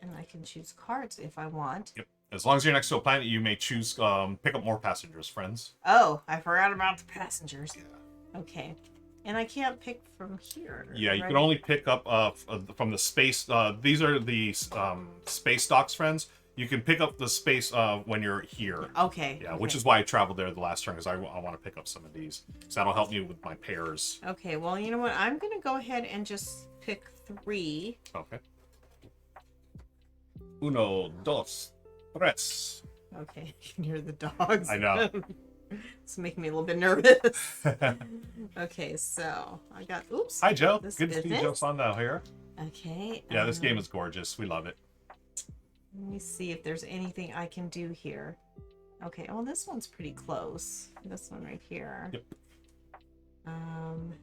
And I can choose cards if I want. Yep. As long as you're next to a planet, you may choose pick up more passengers, friends. Oh, I forgot about the passengers. Yeah. Okay. And I can't pick from here. Yeah, you right? can only pick up from the space. These are the space docks, friends. You can pick up the space when you're here. Okay. Yeah, okay. which is why I traveled there the last turn, because I want to pick up some of these. So that'll help me with my pairs. Okay, well, you know what? I'm going to go ahead and just pick 3. Okay. Uno, dos, tres. Okay, you can hear the dogs. I know. It's making me a little bit nervous. Okay, so I got, oops. Hi, Joe. This Good to see Joe Sandau here. Okay. Yeah, this game is gorgeous. We love it. Let me see if there's anything I can do here. Okay, well, this one's pretty close. This one right here. Yep.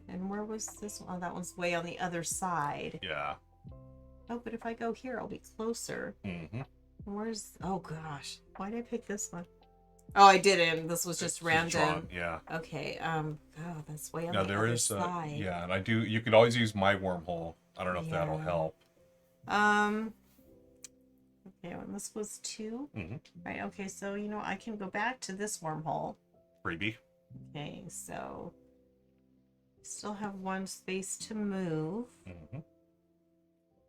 And where was this one? Oh, that one's way on the other side. Yeah. Oh, but if I go here, I'll be closer. Mm-hmm. Where's, oh gosh, why did I pick this one? Oh, I didn't. This was just random. Drawn, yeah. Okay. Oh, that's way on No, the there other is. side. Yeah, and I do. You could always use my wormhole. I don't know if that'll help. Okay, and this was 2. Mm-hmm. Right. Okay. So I can go back to this wormhole. Freebie. Okay. So still have 1 space to move. Mm-hmm.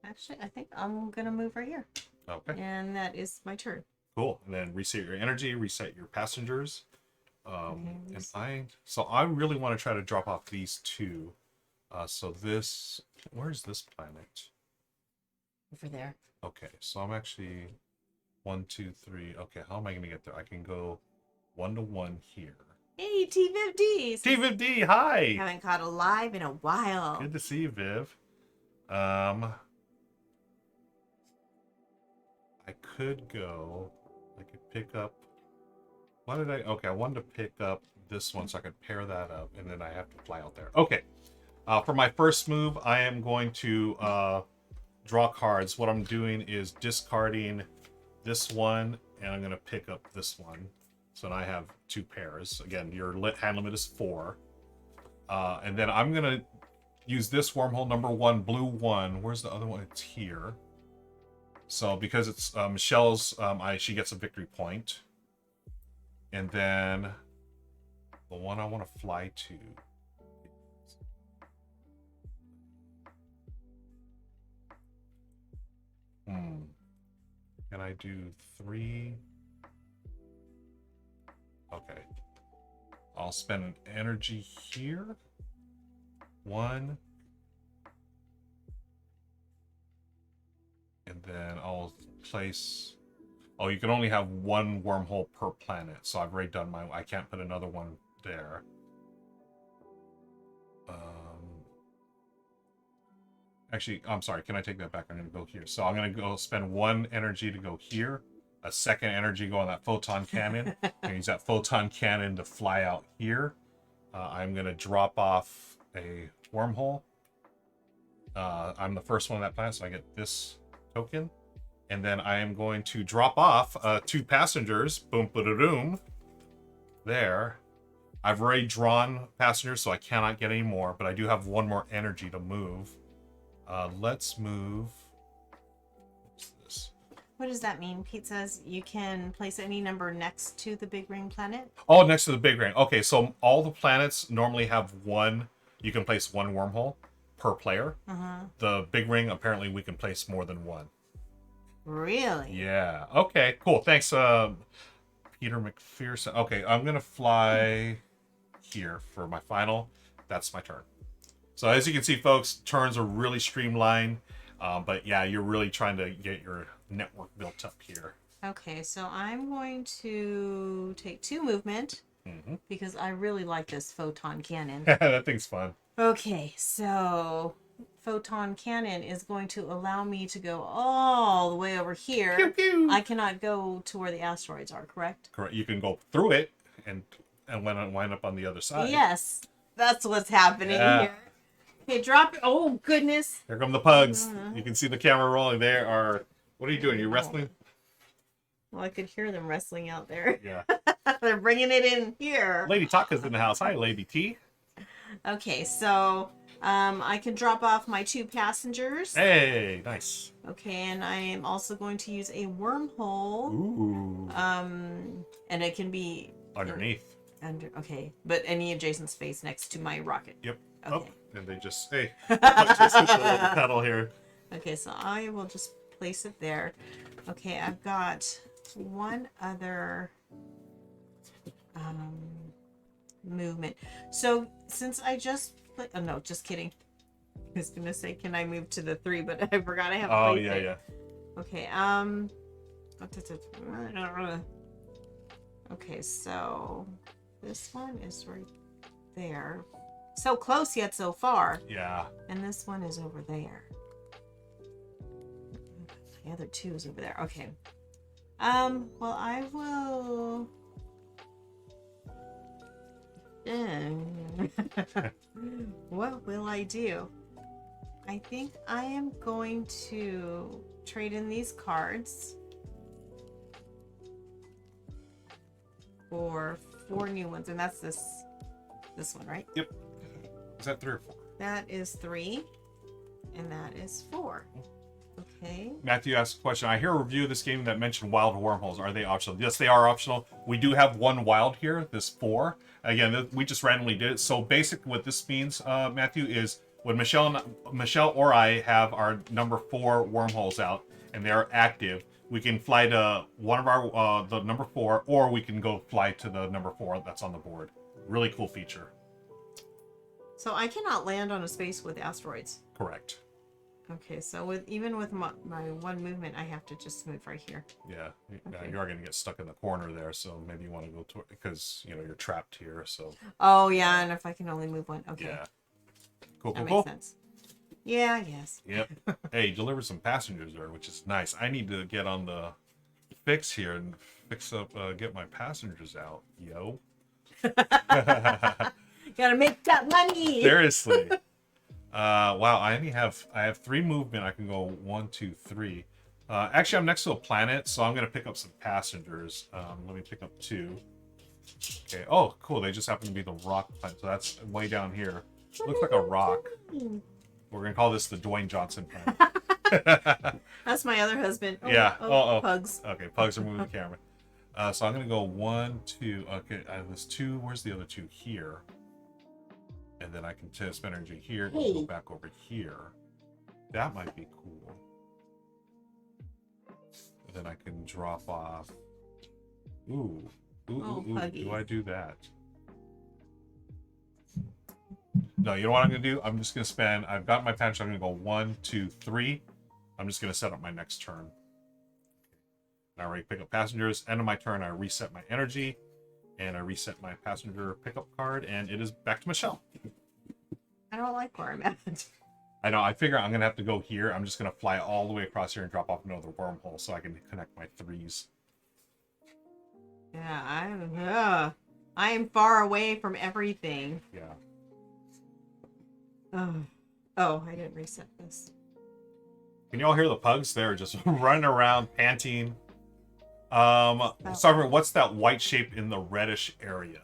Actually, I think I'm gonna move right here. Okay. And that is my turn. Cool. And then reset your energy. Reset your passengers. Okay, And I really want to try to drop off these 2. So this, where's this planet? over there. Okay, so I'm actually 1, 2, 3. Okay, how am I gonna get there? I can go 1 to 1 here. Hey, T50. T50, hi. Haven't caught a live in a while. Good to see you, Viv. I could go. I could pick up. What did I? Okay, I wanted to pick up this one so I could pair that up, and then I have to fly out there. Okay. For my first move, I am going to draw cards. What I'm doing is discarding this one, and I'm going to pick up this one. So now I have 2 pairs. Again, your hand limit is 4. And then I'm going to use this wormhole, number 1, blue 1. Where's the other one? It's here. So because it's Michelle's, she gets a victory point. And then the one I want to fly to. Can I do 3? Okay. I'll spend an energy here. 1. And then I'll place... Oh, you can only have 1 wormhole per planet. So I've already done I can't put another one there. Actually, I'm sorry. Can I take that back? I'm going to go here. So I'm going to go spend 1 energy to go here. A 2nd energy go on that photon cannon. And use that photon cannon to fly out here. I'm going to drop off a wormhole. I'm the first one on that planet, so I get this token. And then I am going to drop off 2 passengers. Boom, ba-da-doom. There. I've already drawn passengers, so I cannot get any more. But I do have 1 more energy to move. Let's move. What's this? What does that mean? Pete says you can place any number next to the big ring planet. Oh, next to the big ring. Okay, so all the planets normally have 1. You can place 1 wormhole per player. The big ring, apparently, we can place more than 1. Really? Yeah. Okay, cool. Thanks, Peter McPherson. Okay, I'm going to fly here for my final. That's my turn. So as you can see, folks, turns are really streamlined. But yeah, you're really trying to get your network built up here. Okay, so I'm going to take 2 movement because I really like this photon cannon. That thing's fun. Okay, so photon cannon is going to allow me to go all the way over here. Pew, pew. I cannot go to where the asteroids are, correct? Correct. You can go through it and wind up on the other side. Yes, that's what's happening here. Okay, drop it. Oh, goodness. Here come the pugs. You can see the camera rolling. They are... What are you doing? Are you wrestling? Well, I could hear them wrestling out there. Yeah. They're bringing it in here. Lady Taka's in the house. Hi, Lady T. Okay, so I can drop off my 2 passengers. Hey, nice. Okay, and I am also going to use a wormhole. Ooh. And it can be Underneath. Okay, but any adjacent space next to my rocket. Yep. Okay. Oh, and they just just hit the pedal here. Okay, so I will just place it there. Okay, I've got 1 other movement. So since I just oh no, just kidding. I was gonna say, can I move to the 3? But I forgot I have. Oh yeah, yeah. Okay. Okay, so this one is right there. So close yet so far. Yeah. And this one is over there. The other 2 is over there. Okay. Well, I will... What will I do? I think I am going to trade in these cards. for 4 new ones, and that's this one, right? Yep. Is that 3 or 4? That is 3, and that is 4. Okay. Matthew asked a question. I hear a review of this game that mentioned wild wormholes. Are they optional? Yes, they are optional. We do have 1 wild here, this 4. Again, we just randomly did it. So basically what this means, Matthew, is when Michelle or I have our number 4 wormholes out and they're active, we can fly to one of our, the number 4, or we can go fly to the number 4 that's on the board. Really cool feature. So I cannot land on a space with asteroids. Correct. Okay, so even with my 1 movement, I have to just move right here. Yeah, Okay. you are going to get stuck in the corner there, so maybe you want to go to, because, you know, you're trapped here, so. Oh, yeah, and if I can only move 1. Okay. Yeah. Cool, That cool, makes sense. Yeah, yes. Yep. Hey, deliver some passengers there, which is nice. I need to get on the fix here and fix up, get my passengers out, yo. Gotta make that money! Seriously. Wow, I have 3 movement. I can go 1, 2, 3. Actually, I'm next to a planet, so I'm gonna pick up some passengers. Let me pick up 2. Okay. Oh, cool. They just happen to be the rock planet, so that's way down here. Looks like a rock. We're gonna call this the Dwayne Johnson planet. That's my other husband. Oh, Yeah. Oh, pugs. Okay, pugs are moving the camera. So I'm gonna go 1, 2. Okay, there's 2. Where's the other 2? Here. And then I can spend energy here and go back over here. That might be cool. And then I can drop off. Ooh. Ooh. Do I do that? No, you know what I'm going to do? I'm just going to spend... I've got my patch. I'm going to go 1, 2, 3. I'm just going to set up my next turn. I already pick up passengers. End of my turn, I reset my energy. And I reset my passenger pickup card. And it is back to Michelle. I don't like where I'm at. I know. I figure I'm going to have to go here. I'm just going to fly all the way across here and drop off another wormhole so I can connect my 3s. Yeah, I am far away from everything. Yeah. Oh, I didn't reset this. Can you all hear the pugs? They're just running around, panting. Sorry, what's that white shape in the reddish area?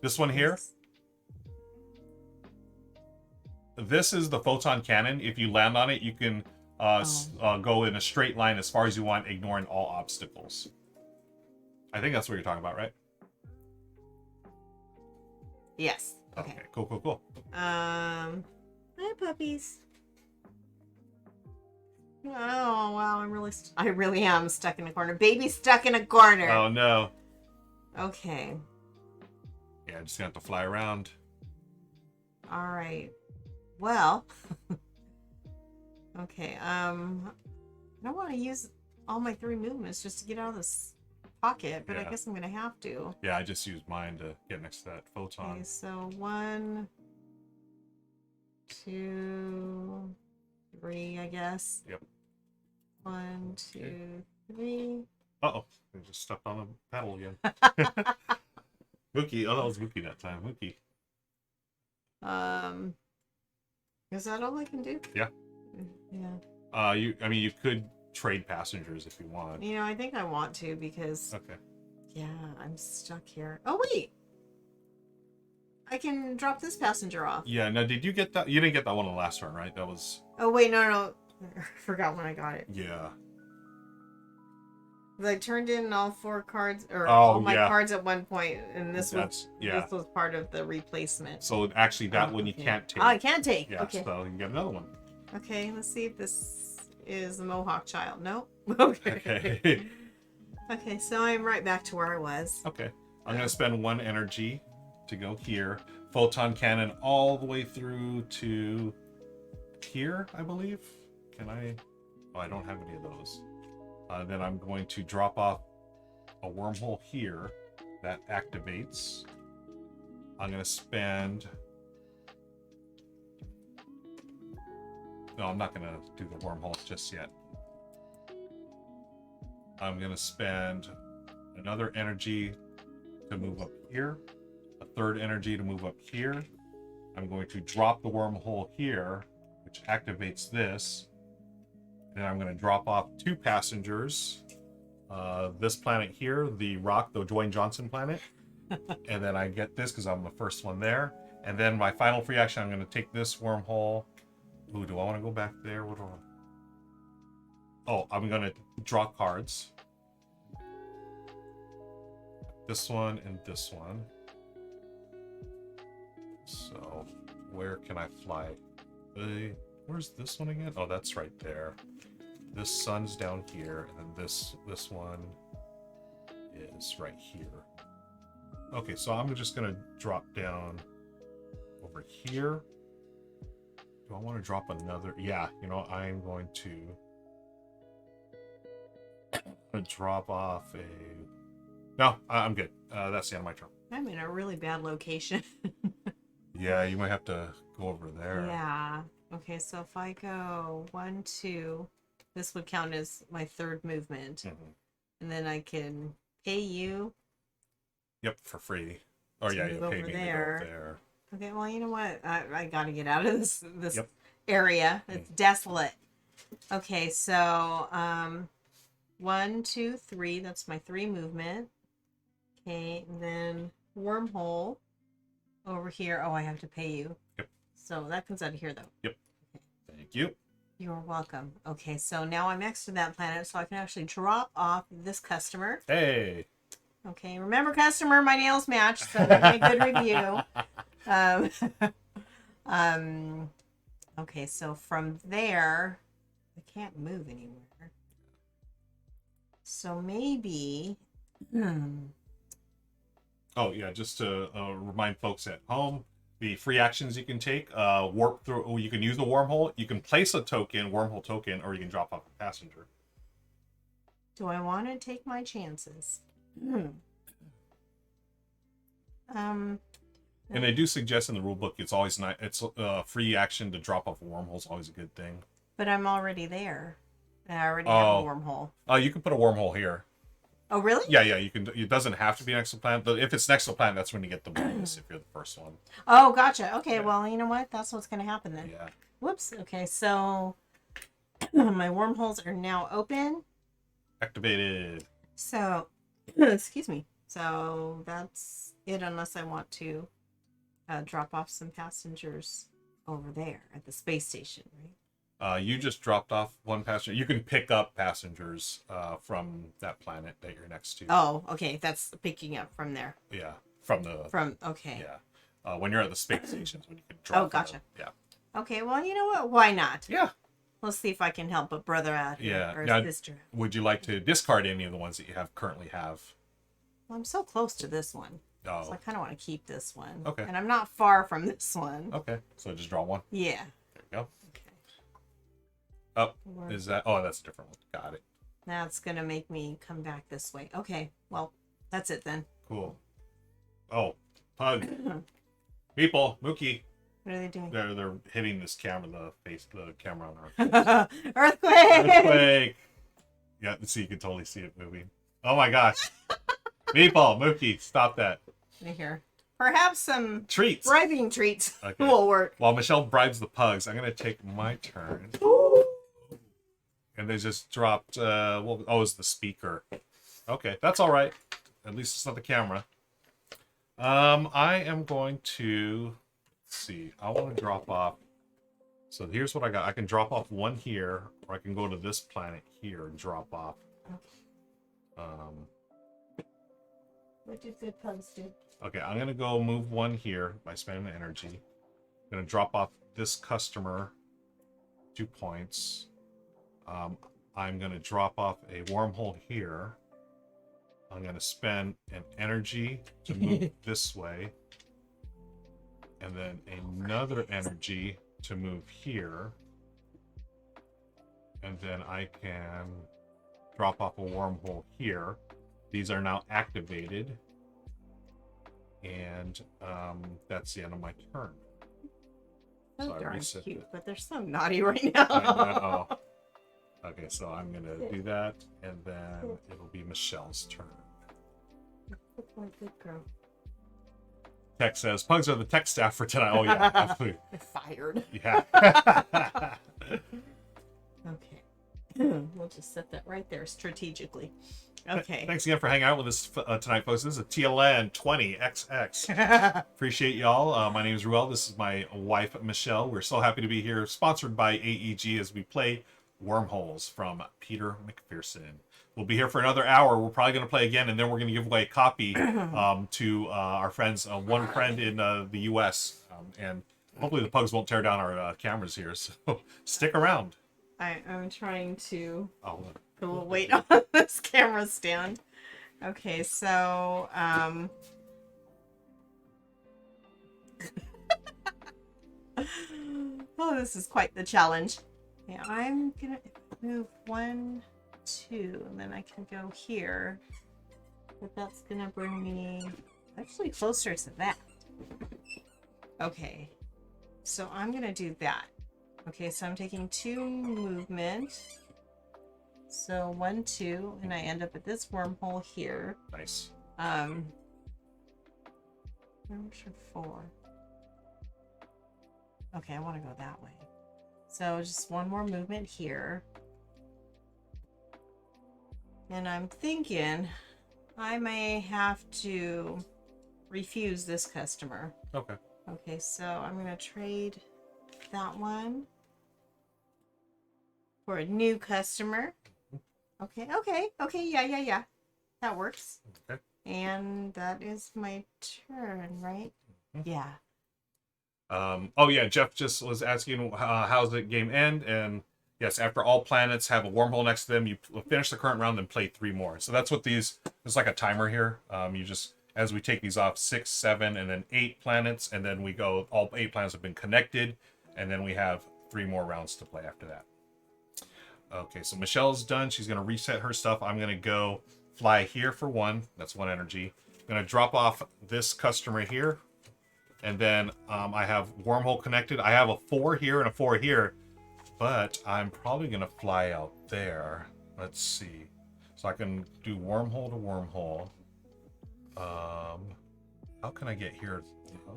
This one here? This is the photon cannon. If you land on it, you can go in a straight line as far as you want, ignoring all obstacles. I think that's what you're talking about, right? Yes. Okay. Cool. Hi, puppies. Oh wow, I really am stuck in a corner. Baby stuck in a corner. Oh no. Okay. Yeah, just gonna have to fly around. All right. Well. Okay. I don't want to use all my 3 movements just to get out of this pocket, but I guess I'm gonna have to. Yeah, I just used mine to get next to that photon. Okay, so 1, 2, 3, I guess. Yep. 1, 2, 3. Uh-oh. I just stepped on the pedal again. Mookie. Oh, that was Mookie that time. Mookie. Is that all I can do? Yeah. Yeah. You could trade passengers if you want. You know, I think I want to because... Okay. Yeah, I'm stuck here. Oh, wait! I can drop this passenger off. Yeah, now did you get that? You didn't get that one on the last turn, right? That was... Oh, wait, no. I forgot when I got it. Yeah. I turned in all 4 cards, or all my cards at one point, and this was part of the replacement. So actually that one you can't take. Oh, I can take. Yeah, okay. So you can get another one. Okay, let's see if this is the Mohawk child. No? Okay. Okay, so I'm right back to where I was. Okay. I'm going to spend 1 energy to go here. Photon cannon all the way through to here, I believe. Can I? Oh, I don't have any of those. Then I'm going to drop off a wormhole here that activates. I'm going to spend... No, I'm not going to do the wormhole just yet. I'm going to spend another energy to move up here, a 3rd energy to move up here. I'm going to drop the wormhole here, which activates this. And I'm going to drop off 2 passengers this planet here, the rock, the Dwayne Johnson planet. And then I get this because I'm the first one there. And then my final free action, I'm going to take this wormhole. Ooh, do I want to go back there? What do I... Oh, I'm going to draw cards. This one and this one. So, where can I fly? Where's this one again? Oh, that's right there. This sun's down here, and then this one is right here. Okay, so I'm just gonna drop down over here. Do I want to drop another? Yeah, you know, I'm going to drop off a... No, I'm good. That's the end of my turn. I'm in a really bad location. Yeah, you might have to go over there. Yeah. Okay, so if I go 1, 2, this would count as my third movement. Mm-hmm. And then I can pay you. Yep, for free. Or yeah, you'll pay me to go there. Okay, well, you know what? I got to get out of this Yep. area. It's desolate. Okay, so 1, 2, 3. That's my 3 movement. Okay, and then wormhole over here. Oh, I have to pay you. Yep. So that comes out of here, though. Yep. Thank you. You're welcome. Okay, so now I'm next to that planet, so I can actually drop off this customer. Hey. Okay, remember, customer, my nails match, so give me a good review. Okay, so from there, I can't move anywhere. So maybe... Oh, yeah, just to remind folks at home, the free actions you can take, warp through, you can use the wormhole, you can place a token, wormhole token, or you can drop off a passenger. Do I want to take my chances? And they do suggest in the rule book, it's always not, it's free action to drop off a wormhole is always a good thing. But I'm already there. I already have a wormhole. Oh, you can put a wormhole here. Oh, really? Yeah, you can. It doesn't have to be an exoplanet, but if it's an exoplanet, that's when you get the bonus if you're the first one. Oh, gotcha. Okay, Yeah. Well, you know what? That's what's going to happen then. Yeah. Whoops. Okay, so my wormholes are now open. Activated. So, excuse me. So that's it, unless I want to drop off some passengers over there at the space station, right? You just dropped off one passenger. You can pick up passengers from that planet that you're next to. Oh, okay. That's picking up from there. Yeah, Okay. Yeah, when you're at the space stations, when you can drop. Oh, gotcha. Yeah. Okay. Well, you know what? Why not? Yeah. Let's see if I can help a brother out here, Yeah. or Now, a sister. would you like to discard any of the ones that you currently have? Well, I'm so close to this one. Oh. So I kind of want to keep this one. Okay. And I'm not far from this one. Okay. So just draw one. Yeah. There we go. Okay. Oh, is that? Oh, that's a different one. Got it. That's going to make me come back this way. Okay. Well, that's it then. Cool. Oh, pug. People, Mookie. What are they doing? They're hitting this camera, the camera on our face. Earthquake! Earthquake. Yeah, see, you can totally see it moving. Oh my gosh. Meatball, Mookie, stop that. Here. Perhaps some Treats. bribing treats Okay. will work. While Michelle bribes the pugs, I'm going to take my turn. And they just dropped, it's the speaker. Okay, that's all right. At least it's not the camera. I am going to, let's see, I want to drop off. So here's what I got. I can drop off one here, or I can go to this planet here and drop off. What do good pugs do? Okay, I'm going to go move one here by spending the energy. I'm going to drop off this customer 2 points. I'm going to drop off a wormhole here. I'm going to spend an energy to move this way. And then another energy to move here. And then I can drop off a wormhole here. These are now activated. And that's the end of my turn. So I darn reset cute, it. but they're so naughty right now. I know. Okay, so I'm going to do that. And then it'll be Michelle's turn. Good girl. Tech says, pugs are the tech staff for tonight. Oh, yeah. Absolutely. They're fired. Yeah. Okay. We'll just set that right there strategically. Okay. Thanks again for hanging out with us tonight, folks. This is a TLN 20 XX. Appreciate y'all. My name is Ruel. This is my wife, Michelle. We're so happy to be here, sponsored by AEG, as we play Wormholes from Peter McPherson. We'll be here for another hour. We're probably going to play again, and then we're going to give away a copy to our friends, one friend in the U.S., and hopefully the pugs won't tear down our cameras here, so stick around. I'm trying to Oh, put a little weight on this camera stand. Okay, so oh, this is quite the challenge. Yeah, I'm gonna move 1, 2, and then I can go here. But that's gonna bring me actually closer to that. Okay, so I'm gonna do that. Okay, so I'm taking 2 movement. So 1, 2, and I end up at this wormhole here. nice. I'm sure 4. Okay, I want to go that way. So just 1 more movement here. And I'm thinking I may have to refuse this customer. Okay. Okay, so I'm going to trade that one for a new customer. Okay, yeah. That works. Okay. And that is my turn, right? Mm-hmm. Yeah. Oh yeah, Jeff just was asking how's the game end, and yes, after all planets have a wormhole next to them, you finish the current round and play 3 more. So that's what these. There's like a timer here. You just, as we take these off, 6, 7, and then 8 planets, and then we go. All 8 planets have been connected, and then we have 3 more rounds to play after that. Okay, so Michelle's done. She's gonna reset her stuff. I'm gonna go fly here for 1. That's 1 energy. I'm gonna drop off this customer here. And then I have wormhole connected. I have a 4 here and a 4 here, but I'm probably gonna fly out there. Let's see. So I can do wormhole to wormhole. How can I get here?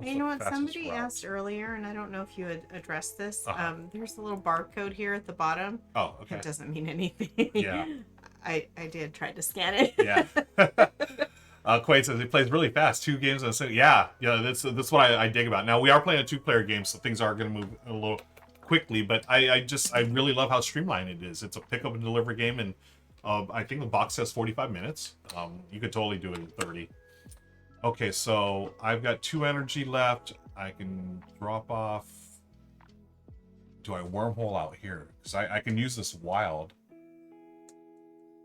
You know what? Somebody asked earlier, and I don't know if you had addressed this. There's a little barcode here at the bottom. Oh, okay. It doesn't mean anything. Yeah. I did try to scan it. Yeah. Quaid says he plays really fast, 2 games in a second. Yeah, that's what I dig about. Now we are playing a 2-player game, so things are going to move a little quickly. But I really love how streamlined it is. It's a pick up and deliver game, and I think the box says 45 minutes. You could totally do it in 30. Okay, so I've got 2 energy left. I can drop off. Do I wormhole out here? Because I can use this wild.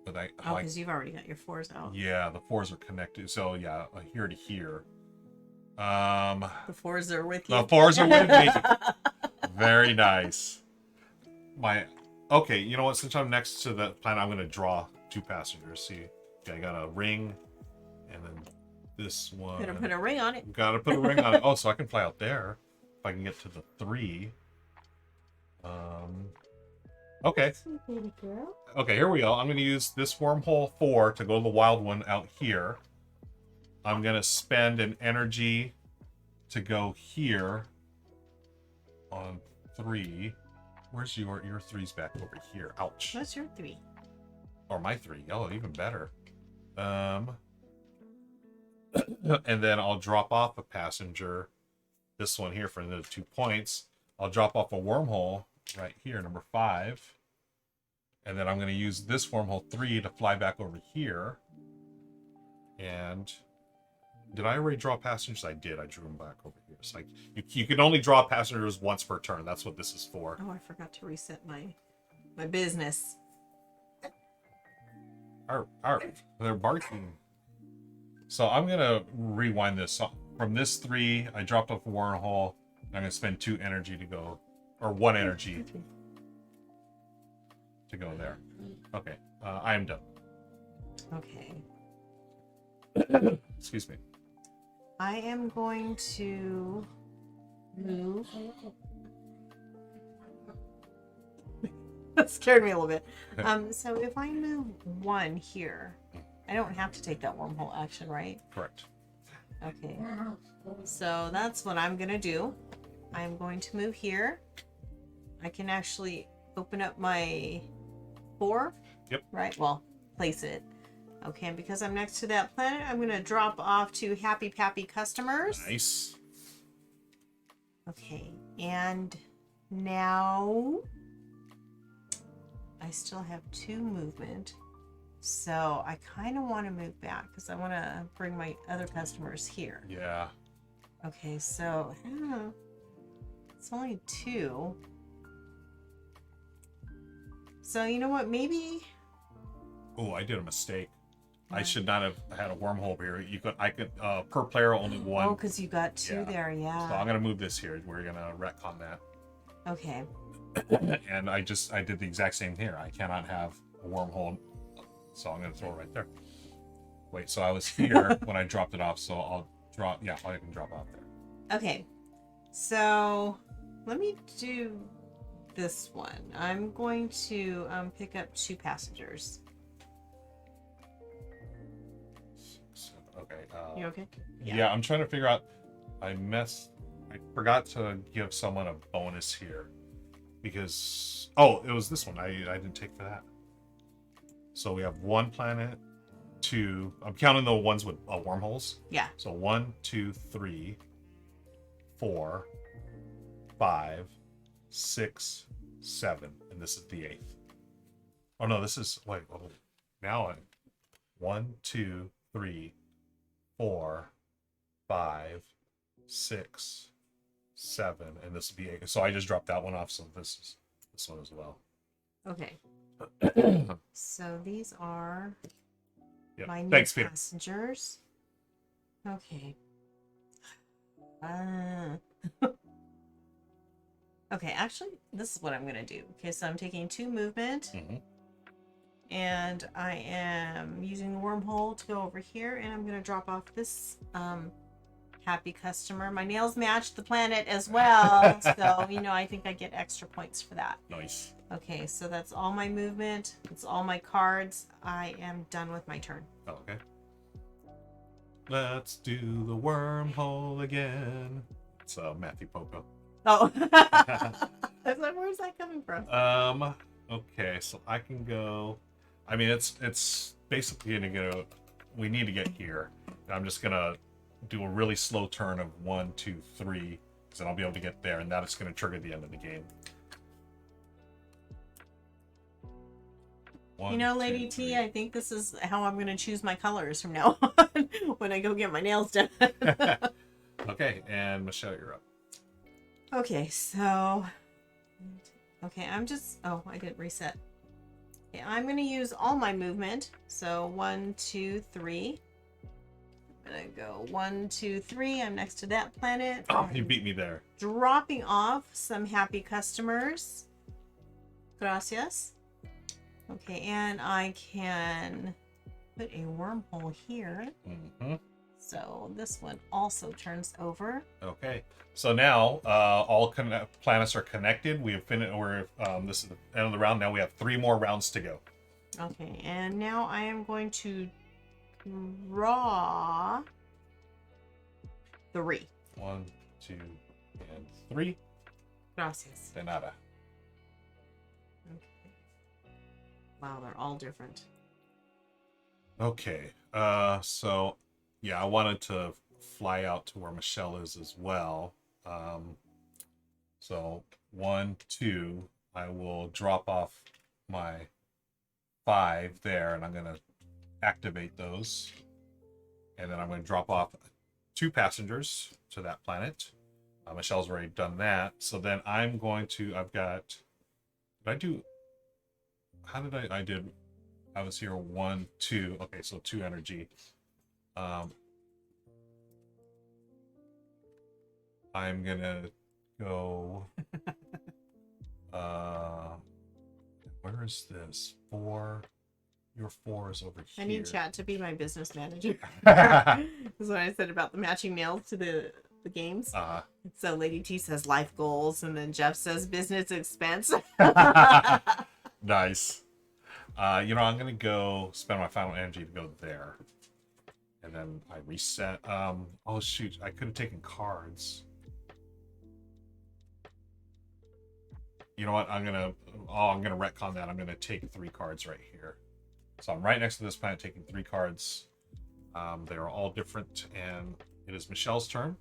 But because you've already got your 4s out. Yeah, the 4s are connected. So yeah, here to here. The 4s are with you. The 4s are with me. Very nice. Okay, you know what? Since I'm next to the planet, I'm gonna draw 2 passengers. See, okay, I got a ring, and then this one. Gotta put a ring on it. Gotta put a ring on it. Oh, so I can fly out there if I can get to the 3. Okay. Okay, here we go. I'm going to use this wormhole 4 to go to the wild one out here. I'm going to spend an energy to go here on 3. Where's your 3's back over here? Ouch. What's your 3? Or my 3. Oh, even better. And then I'll drop off a passenger. This one here for the 2 points. I'll drop off a wormhole right here, number 5. And then I'm going to use this wormhole 3 to fly back over here. And did I already draw passengers? I did. I drew them back over here. So you can only draw passengers once per turn. That's what this is for. Oh, I forgot to reset my business. They're barking. So I'm going to rewind this. So from this 3, I dropped off a wormhole. I'm going to spend 2 energy to go, or 1 energy to go there. Okay, I am done. Okay. Excuse me. I am going to move. That scared me a little bit. So if I move 1 here, I don't have to take that wormhole action, right? Correct. Okay. So that's what I'm gonna do. I'm going to move here. I can actually open up my 4. Yep. Right. Well, place it. Okay, and because I'm next to that planet, I'm gonna drop off to Happy Pappy Customers. Nice. Okay, and now I still have 2 movement, so I kind of want to move back because I want to bring my other customers here. Yeah. Okay, so it's only 2. So you know what? Maybe. Oh, I did a mistake. I should not have had a wormhole here. I could per player only 1. Oh, because you got 2 there, yeah. So I'm gonna move this here. We're gonna retcon that. Okay. And I did the exact same here. I cannot have a wormhole, so I'm gonna throw it right there. Wait, so I was here when I dropped it off, so I'll drop. Yeah, I can drop off there. Okay. So let me do this one. I'm going to pick up 2 passengers. Okay. You okay? Yeah, I'm trying to figure out. I forgot to give someone a bonus here because it was this one. I didn't take for that. So we have 1 planet, 2. I'm counting the ones with wormholes. Yeah. So 1, 2, 3, 4, 5, 6, 7, and this is the 8th. Oh no, this is now I 1, 2, 3, 4, 5, 6, 7, and this would be 8. So I just dropped that one off. So this is this one as well. Okay. So these are Yeah. my new Thanks, Peter. passengers. Okay. Okay, actually, this is what I'm gonna do. Okay, so I'm taking 2 movement. Mm-hmm. And I am using the wormhole to go over here, and I'm gonna drop off this happy customer. My nails match the planet as well, so I think I get extra points for that. Nice. Okay, so that's all my movement. That's all my cards. I am done with my turn. Oh, okay. Let's do the wormhole again. It's Matthew Poco. Oh, I was like, where's that coming from? Okay, so I can go. I mean, it's basically gonna go. We need to get here. I'm just gonna do a really slow turn of 1, 2, 3, because then I'll be able to get there, and that is gonna trigger the end of the game. Lady T, I think this is how I'm gonna choose my colors from now on when I go get my nails done. Okay, and Michelle, you're up. Okay, so I'm just I didn't reset. Okay, I'm gonna use all my movement. So 1, 2, 3. I'm gonna go 1, 2, 3. I'm next to that planet. Oh, you beat me there. Dropping off some happy customers. Gracias. Okay, and I can put a wormhole here. Mm-hmm. So this one also turns over. Okay, so now all planets are connected. We have finished. This is the end of the round. Now we have 3 more rounds to go. Okay, and now I am going to draw 3. 1, 2, and 3. Gracias. De nada. Okay. Wow, they're all different. Okay, so yeah, I wanted to fly out to where Michelle is as well. So 1, 2, I will drop off my 5 there, and I'm going to activate those. And then I'm going to drop off 2 passengers to that planet. Michelle's already done that. So then I'm going to, I was here 1, 2. Okay, so 2 energy. I'm gonna go. Where is this? 4. Your 4 is over here. I need chat to be my business manager. That's what I said about the matching nails to the games. So Lady T says life goals, and then Jeff says business expense. Nice. I'm gonna go spend my final energy to go there, and then I reset. Oh shoot, I could have taken cards. you know what? I'm gonna retcon that. I'm gonna take 3 cards right here. So I'm right next to this planet, taking 3 cards. They are all different, and it is Michelle's turn.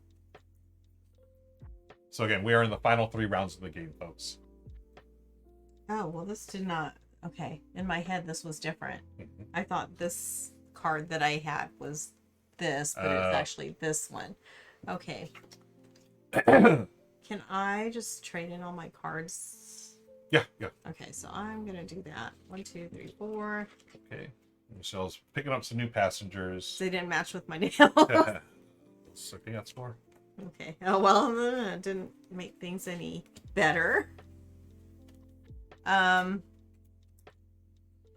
So again, we are in the final 3 rounds of the game, folks. Oh, well, this did not... Okay, in my head, this was different. I thought this card that I had was this, but it's actually this one. Okay. Can I just trade in all my cards? Yeah. Okay, so I'm going to do that. 1, 2, 3, 4. Okay. Michelle's picking up some new passengers. They didn't match with my nails. So I think that's 4. Okay. Oh, well, it didn't make things any better.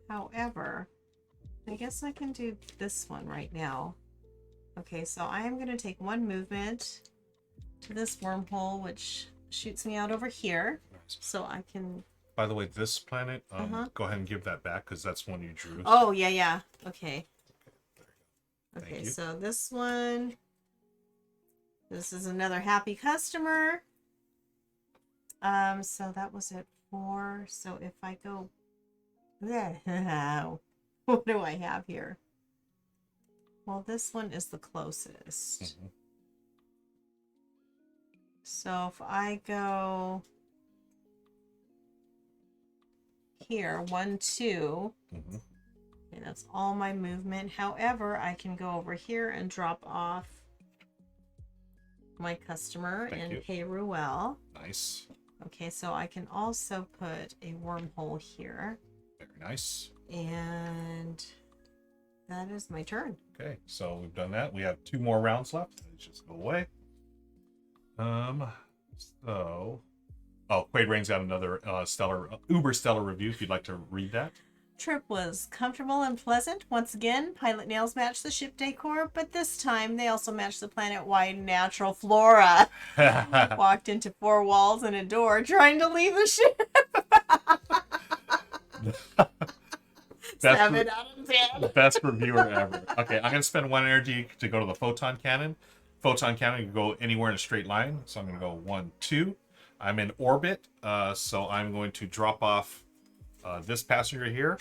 However, I guess I can do this one right now. Okay, so I am going to take 1 movement to this wormhole, which shoots me out over here. Nice. So I can... By the way, this planet, go ahead and give that back, because that's one you drew. Oh, yeah. Okay. Thank Okay, you. so this one... This is another happy customer. So that was at 4. So if I go... What do I have here? Well, this one is the closest. Mm-hmm. So if I go here, 1, 2, Mm-hmm. okay, that's all my movement. However, I can go over here and drop off my customer and pay Ruel. Nice. Okay, so I can also put a wormhole here. Very nice. And that is my turn. Okay, so we've done that. We have 2 more rounds left. Let's just go away. So... Oh, Quaid Rain's got another uber stellar review if you'd like to read that. Trip was comfortable and pleasant. Once again, pilot nails matched the ship decor, but this time they also matched the planet-wide natural flora. Walked into 4 walls and a door trying to leave the ship. 7 out of 10. Best reviewer ever. Okay, I'm going to spend 1 energy to go to the photon cannon. Photon cannon can go anywhere in a straight line. So I'm going to go 1, 2. I'm in orbit, so I'm going to drop off this passenger here.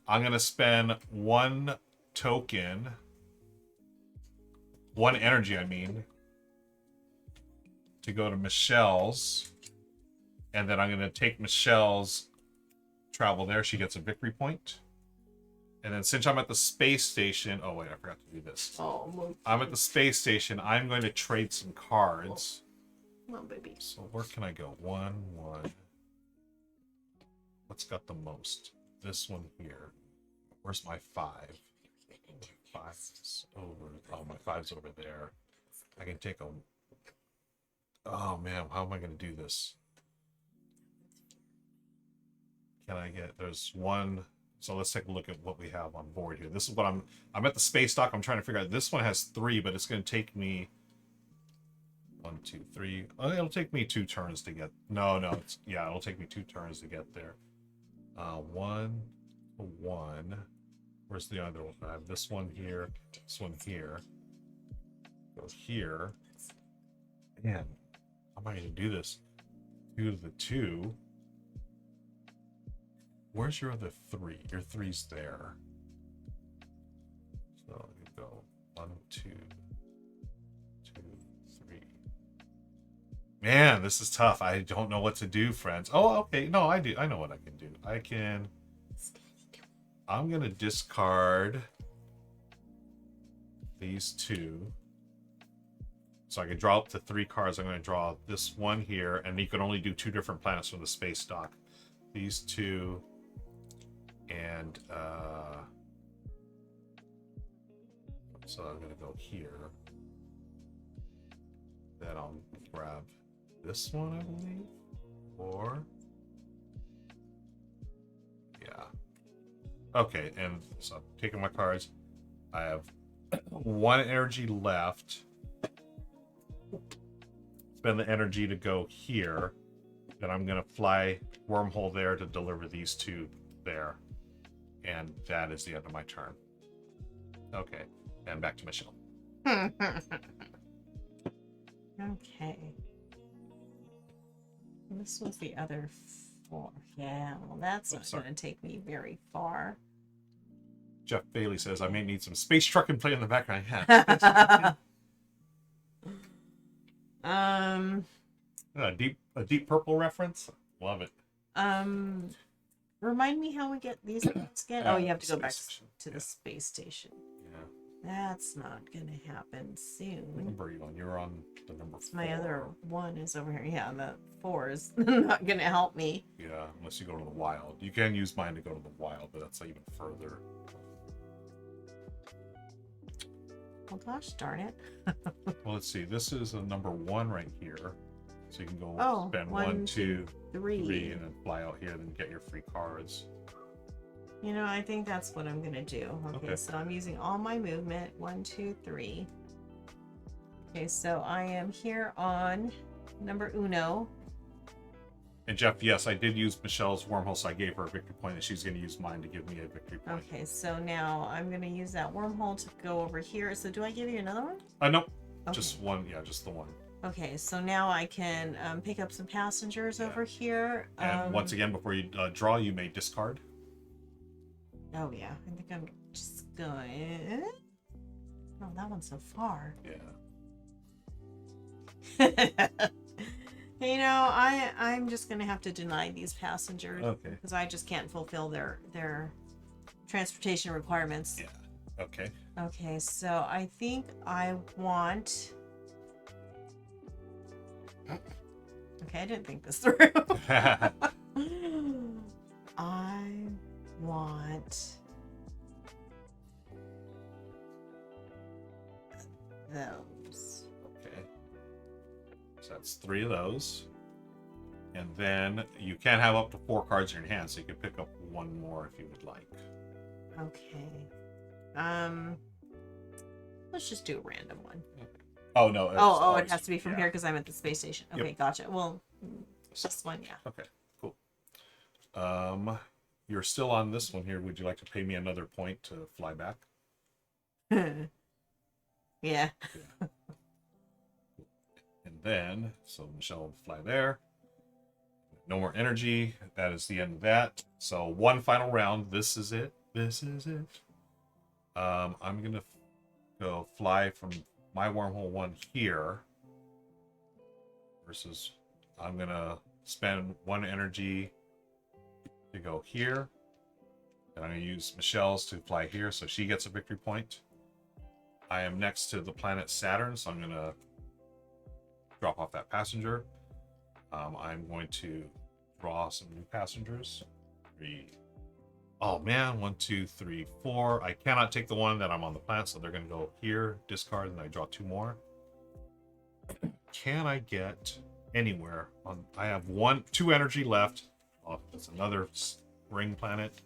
I'm going to spend 1 token, 1 energy, to go to Michelle's. And then I'm going to take Michelle's travel there. She gets a victory point. And then since I'm at the space station... Oh, wait, I forgot to do this. Oh, Mookie. I'm at the space station. I'm going to trade some cards. Oh, baby. So where can I go? 1, 1. What's got the most? This one here. Where's my 5? 5's over. Oh, my 5's over there. I can take a... Oh, man. How am I going to do this? Can I get... There's 1... So let's take a look at what we have on board here. This is what I'm at the space dock. I'm trying to figure out. This one has 3, but it's going to take me 1, 2, 3. Oh, it'll take me 2 turns to get. No, it'll take me 2 turns to get there. 1, 1. Where's the other one? I have this one here. This one here. Go here. Man, how am I going to do this? 2 to the 2. Where's your other 3? Your 3's there. So you go 1, 2, 2, 3. Man, this is tough. I don't know what to do, friends. Oh, okay. No, I do. I know what I can do. I'm going to discard these 2. So I can draw up to 3 cards. I'm going to draw this one here, and you can only do 2 different planets from the space dock. These 2. And so I'm gonna go here. Then I'll grab this one, I believe. Or yeah. Okay, and so I'm taking my cards. I have 1 energy left. Spend the energy to go here. Then I'm gonna fly wormhole there to deliver these 2 there. And that is the end of my turn. Okay. And back to Michelle. Okay. This was the other 4. Yeah, well, that's not sorry. going to take me very far. Jeff Bailey says, I may need some space truck and play in the background. Yeah. A deep purple reference. Love it. Remind me how we get these things again. Oh, you have to go back station. to the space station. Yeah. That's not gonna happen soon. What number are you on? You're on the number 4. My other one is over here. Yeah, the 4 is not gonna help me. Yeah, unless you go to the wild. You can use mine to go to the wild, but that's even further. Oh gosh, darn it. Well, let's see. This is a number 1 right here. So you can go spend 1, 2, 3, and then fly out here, then get your free cards. You know, I think that's what I'm gonna do. Okay, so I'm using all my movement. 1, 2, 3. Okay, so I am here on number 1. And Jeff, yes, I did use Michelle's wormhole, so I gave her a victory point, and she's going to use mine to give me a victory point. Okay, so now I'm going to use that wormhole to go over here. So do I give you another one? Nope. Okay. Just one. Yeah, just the one. Okay, so now I can pick up some passengers over here. And once again, before you draw, you may discard. Oh, yeah. I think I'm just going... Oh, that one's so far. Yeah. You know, I'm just going to have to deny these passengers. Okay. Because I just can't fulfill their transportation requirements. Yeah. Okay. Okay, so I think I want... Okay, I didn't think this through. I want those. Okay. So that's 3 of those. And then you can have up to 4 cards in your hand, so you can pick up 1 more if you would like. Okay. Let's just do a random one. Oh, no. It has to be from here because I'm at the space station. Okay, Yep. gotcha. Well, just one, yeah. Okay, cool. You're still on this one here. Would you like to pay me another point to fly back? Yeah. And then, so Michelle will fly there. No more energy. That is the end of that. So one final round. This is it. This is it. I'm going to go fly from my wormhole 1 here. Versus I'm going to spend 1 energy to go here. And I'm going to use Michelle's to fly here so she gets a victory point. I am next to the planet Saturn, so I'm going to drop off that passenger. I'm going to draw some new passengers. 3. Oh man, 1, 2, 3, 4. I cannot take the one that I'm on the planet, so they're going to go here, discard, and I draw 2 more. Can I get anywhere on? I have 2 energy left. Oh, that's another ring planet.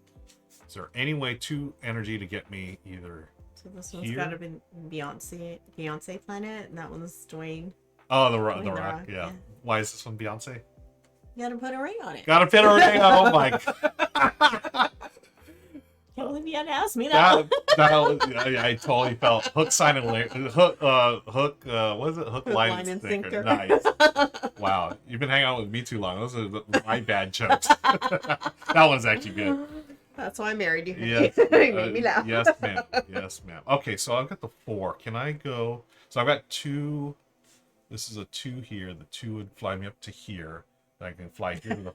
Is there any way 2 energy to get me either? So this one's got to be Beyonce planet, and that one's Dwayne. Oh, the rock. Yeah. Why is this one Beyonce? You got to put a ring on it. Gotta fit a ring. Oh my god. Can't believe you had to ask me that. I totally felt hook, sign, and hook. What is it? Hook, line, and sinker. Nice. Wow, you've been hanging out with me too long. Those are my bad jokes. That one's actually good. That's why I married you. Yes. You made me laugh. Yes, ma'am. Yes, ma'am. Okay, so I've got the 4. Can I go? So I've got 2. This is a 2 here. The 2 would fly me up to here. Then I can fly here to the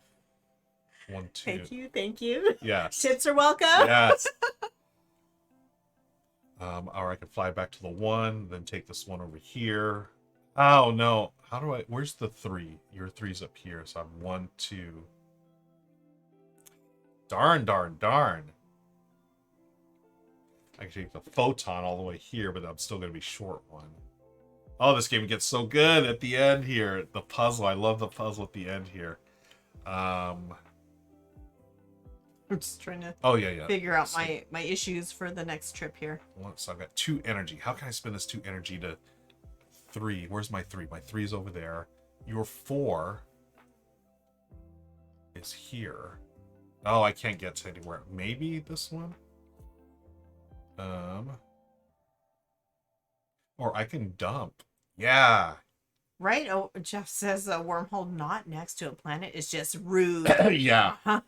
1, 2. Thank you. Yes. Tips are welcome. Yes. Or I can fly back to the 1, then take this one over here. Oh no! How do I? Where's the 3? Your 3's up here, so I'm 1, 2. Darn. I can take the photon all the way here, but I'm still gonna be short 1. Oh, this game gets so good at the end here. The puzzle. I love the puzzle at the end here. I'm just trying to yeah. figure out my issues for the next trip here. So I've got 2 energy. How can I spend this 2 energy to 3? Where's my 3? My 3 is over there. Your 4 is here. Oh, I can't get to anywhere. Maybe this one? Or I can dump. Yeah. Right? Oh, Jeff says a wormhole not next to a planet is just rude. Yeah. Uh-huh.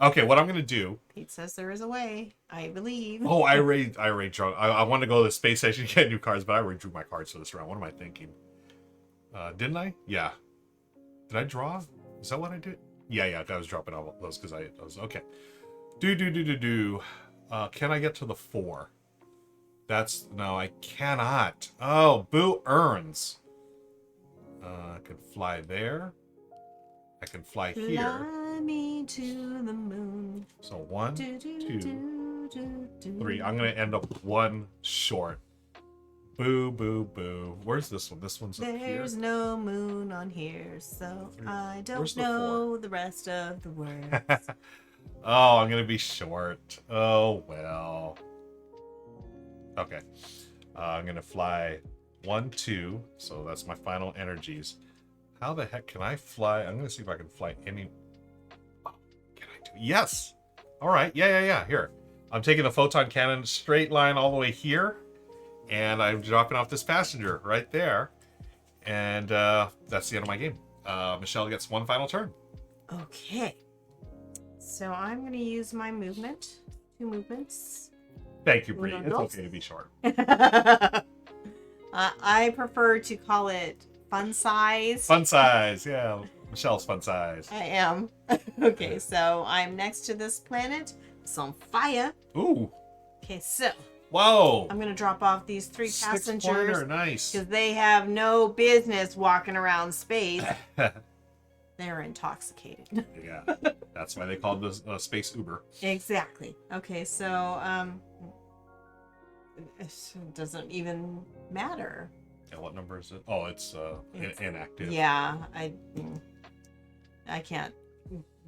Okay, what I'm gonna do. Pete says there is a way, I believe. Oh, I already drew. I want to go to the space station to get new cards, but I already drew my cards for this round. What am I thinking? Didn't I? Yeah. Did I draw? Is that what I did? Yeah. I was dropping all those because I was okay. Do. Can I get to the 4? No, I cannot. Oh, boo earns. I can fly there. I can fly here. Fly me to the moon. So 1, 2, 3. I'm gonna end up 1 short. Boo. Where's this one? This one's up here. There's no moon on here, so I don't the know the rest of the words. Oh, I'm gonna be short. Oh well. Okay. I'm gonna fly 1, 2. So that's my final energies. How the heck can I fly? I'm gonna see if I can fly any. Oh, can I do? Yes. All right. Yeah. Here. I'm taking the photon cannon straight line all the way here, and I'm dropping off this passenger right there, and that's the end of my game. Michelle gets 1 final turn. Okay. So I'm going to use my movement. 2 movements. Thank you, Bree. It's okay to be short. I prefer to call it fun size. Fun size, yeah. Michelle's fun size. I am. Okay, so I'm next to this planet. It's on fire. Ooh. Okay, so Whoa. I'm going to drop off these 3 passengers. Nice. Because they have no business walking around space. They're intoxicated. Yeah, that's why they called this space Uber. Exactly. Okay, so it doesn't even matter. Yeah, what number is it? Oh, it's inactive. Yeah, I can't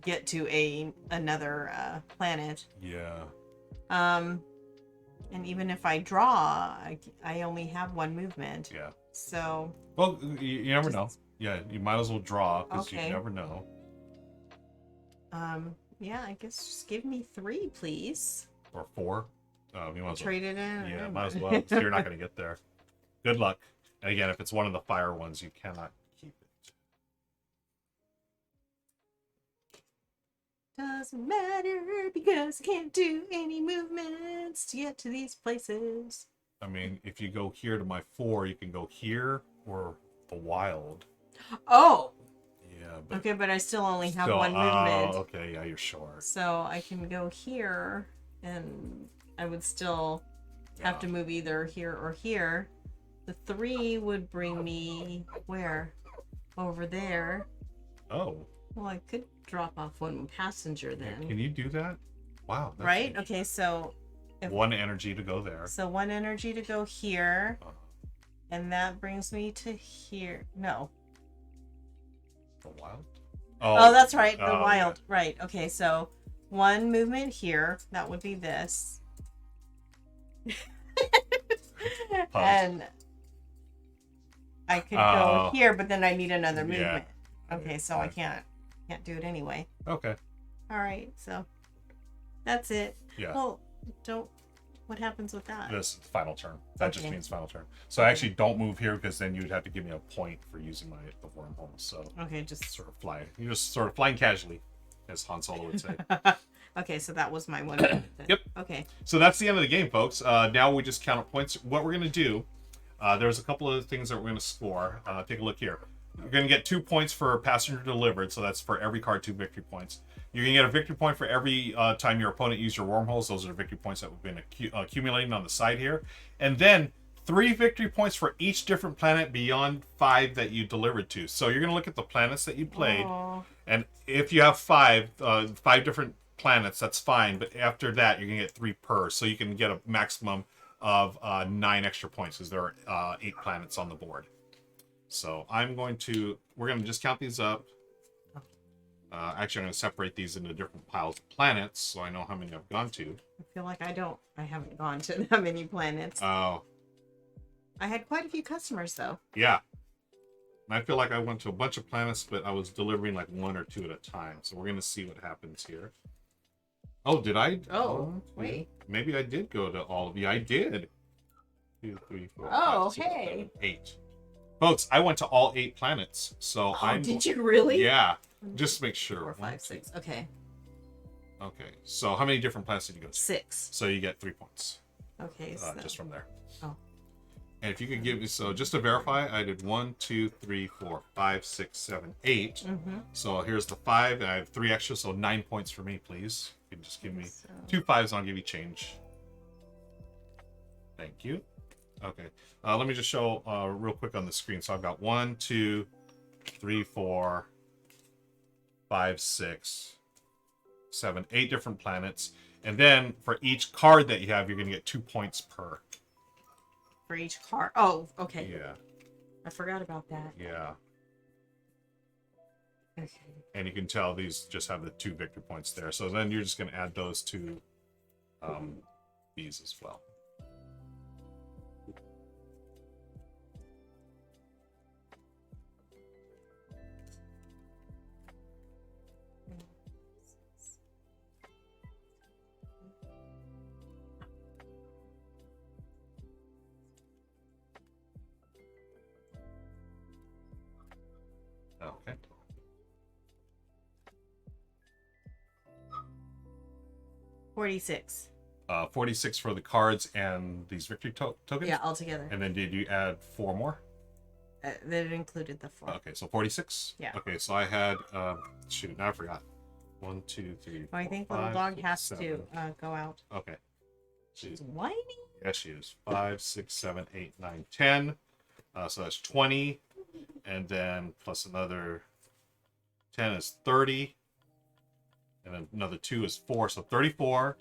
get to another planet. Yeah. And even if I draw, I only have 1 movement. Yeah. So. Well, you never know. Yeah, you might as well draw because Okay. you never know. Yeah, I guess just give me 3, please. Or 4. You might as well. Trade it in. Yeah, might as well. So you're not going to get there. Good luck. And again, if it's one of the fire ones, you cannot keep it. Doesn't matter because I can't do any movements to get to these places. I mean, if you go here to my 4, you can go here or the wild. Oh! Yeah. But Okay, but I still only have 1 movement. Oh, okay. Yeah, you're short. So I can go here, and I would still have to move either here or here. The 3 would bring me where? Over there. Oh. Well, I could drop off 1 passenger then. Can you do that? Wow. That's Right? Okay, so... 1 energy to go there. So 1 energy to go here. Uh-huh. And that brings me to here. No. The wild? Oh, that's right. The Oh, wild. Yeah. Right. Okay, so 1 movement here. That would be this. And I could go here, but then I need another movement. Yeah. Okay, so I can't do it anyway. Okay. All right, so that's it. Yeah. Well, what happens with that? This is the final turn. That just means final turn. So I actually don't move here because then you'd have to give me a point for using the wormhole. So okay, just sort of fly. You're just sort of flying casually, as Han Solo would say. Okay, so that was my 1 movement. Yep. Okay. So that's the end of the game, folks. Now we just count up points. What we're gonna do? There's a couple of things that we're gonna score. Take a look here. You're gonna get 2 points for passenger delivered. So that's for every card, 2 victory points. You're going to get a victory point for every time your opponent used your wormholes. Those are the victory points that we've been accumulating on the side here. And then 3 victory points for each different planet beyond 5 that you delivered to. So you're going to look at the planets that you played. Aww. And if you have 5 different planets, that's fine. But after that, you're going to get 3 per. So you can get a maximum of 9 extra points because there are 8 planets on the board. So we're going to just count these up. Actually, I'm going to separate these into different piles of planets so I know how many I've gone to. I feel like I haven't gone to that many planets. Oh. I had quite a few customers, though. Yeah. And I feel like I went to a bunch of planets, but I was delivering like 1 or 2 at a time. So we're going to see what happens here. Oh, did I? Oh, wait. Maybe I did go to all of you. I did. 2, 3, 4, oh, 5, 6, hey. 7, 8. Folks, I went to all 8 planets, so Did you really? Yeah, just make sure. 4, 5, 6. Okay. Okay, so how many different planets did you go to? 6. So you get 3 points. Okay, so Just from there. Oh. And if you could give me, so just to verify, I did 1, 2, 3, 4, 5, 6, 7, 8. So here's the 5, and I have 3 extra, so 9 points for me, please. You can just give me 2 5s, and I'll give you change. Thank you. Okay, let me just show real quick on the screen. So I've got 1, 2, 3, 4, 5, 6, 7, 8 different planets. And then for each card that you have, you're going to get 2 points per. For each card. Oh, okay. Yeah. I forgot about that. Yeah. Okay. And you can tell these just have the 2 victory points there. So then you're just going to add those to these as well. Okay. 46. 46 for the cards and these victory tokens? Yeah, all together. And then did you add 4 more? That included the 4. Okay, so 46? Yeah. Okay, so I had, shoot, now I forgot. 1, 2, 3, 4, I think the 5, little dog 6, has 7. to go out. Okay. She's whining. Yes, she is. 5, 6, 7, 8, 9, 10. So that's 20. And then plus another 10 is 30. And then another 2 is 4. So 34.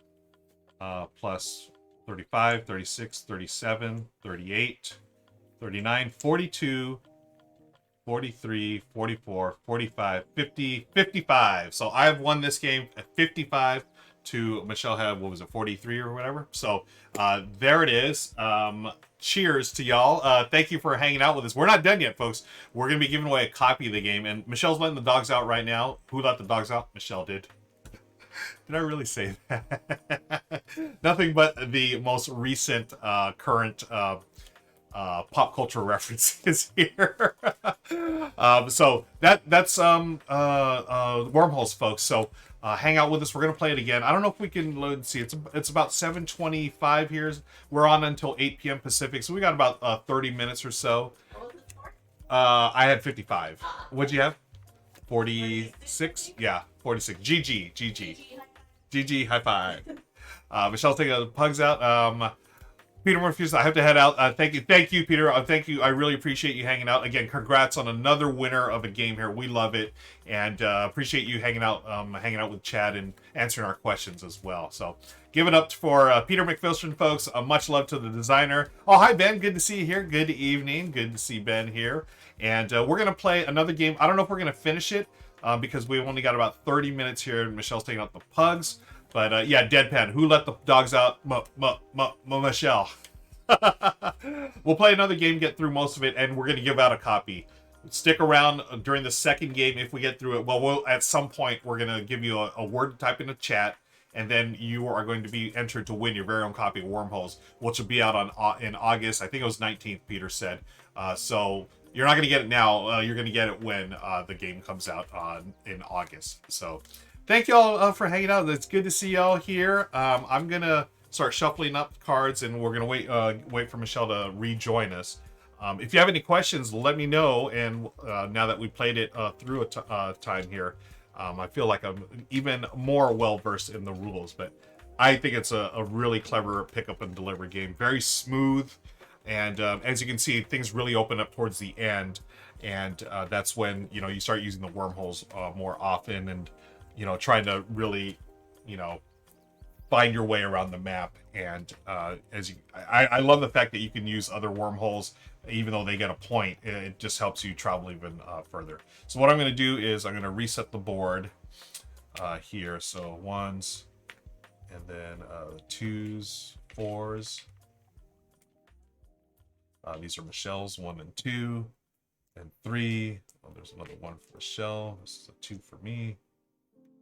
Plus 35, 36, 37, 38, 39, 42, 43, 44, 45, 50, 55. So I've won this game at 55 to Michelle had, what was it, 43 or whatever. So there it is. Cheers to y'all. Thank you for hanging out with us. We're not done yet, folks. We're going to be giving away a copy of the game. And Michelle's letting the dogs out right now. Who let the dogs out? Michelle did. Did I really say that? Nothing but the most recent current pop culture references here. So that's Wormholes, folks. So hang out with us. We're gonna play it again. I don't know if we can. Let's see. It's about 7:25 here. We're on until 8 p.m. Pacific, so we got about 30 minutes or so. I had 55. What'd you have? 46? Yeah, 46. GG, high five. Michelle's taking the pugs out. Peter Murphy, I have to head out. Thank you, Peter. Thank you. I really appreciate you hanging out. Again, congrats on another winner of a game here. We love it, and appreciate you hanging out with Chad and answering our questions as well. So, give it up for Peter McPherson, folks. Much love to the designer. Oh, hi Ben. Good to see you here. Good evening. Good to see Ben here. And we're gonna play another game. I don't know if we're gonna finish it because we've only got about 30 minutes here. And Michelle's taking out the pugs. But yeah, Deadpan. Who let the dogs out? Michelle. We'll play another game, get through most of it, and we're going to give out a copy. Stick around during the second game if we get through it. Well, at some point, we're going to give you a word to type in the chat, and then you are going to be entered to win your very own copy of Wormholes, which will be out in August. I think it was 19th, Peter said. So you're not going to get it now. You're going to get it when the game comes out in August. So thank y'all for hanging out. It's good to see y'all here. I'm going to start shuffling up cards, and we're gonna wait for Michelle to rejoin us. If you have any questions, let me know. And now that we played it through a time here, I feel like I'm even more well versed in the rules. But I think it's a really clever pick up and deliver game. Very smooth, and as you can see, things really open up towards the end, and that's when you start using the wormholes more often, and trying to really find your way around the map. And I love the fact that you can use other wormholes even though they get a point. It just helps you travel even further. So what I'm going to do is I'm going to reset the board here. So 1s, and then 2s, 4s. These are Michelle's 1 and 2, and 3. Oh, there's another 1 for Michelle. This is a 2 for me.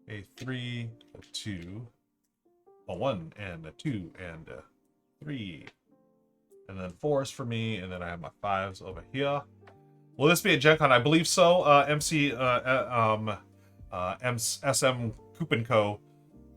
A 3, a 2. A 1 and a 2 and a 3, and then 4s for me, and then I have my 5s over here. Will this be at Gen Con? I believe so. SM Coupon Co.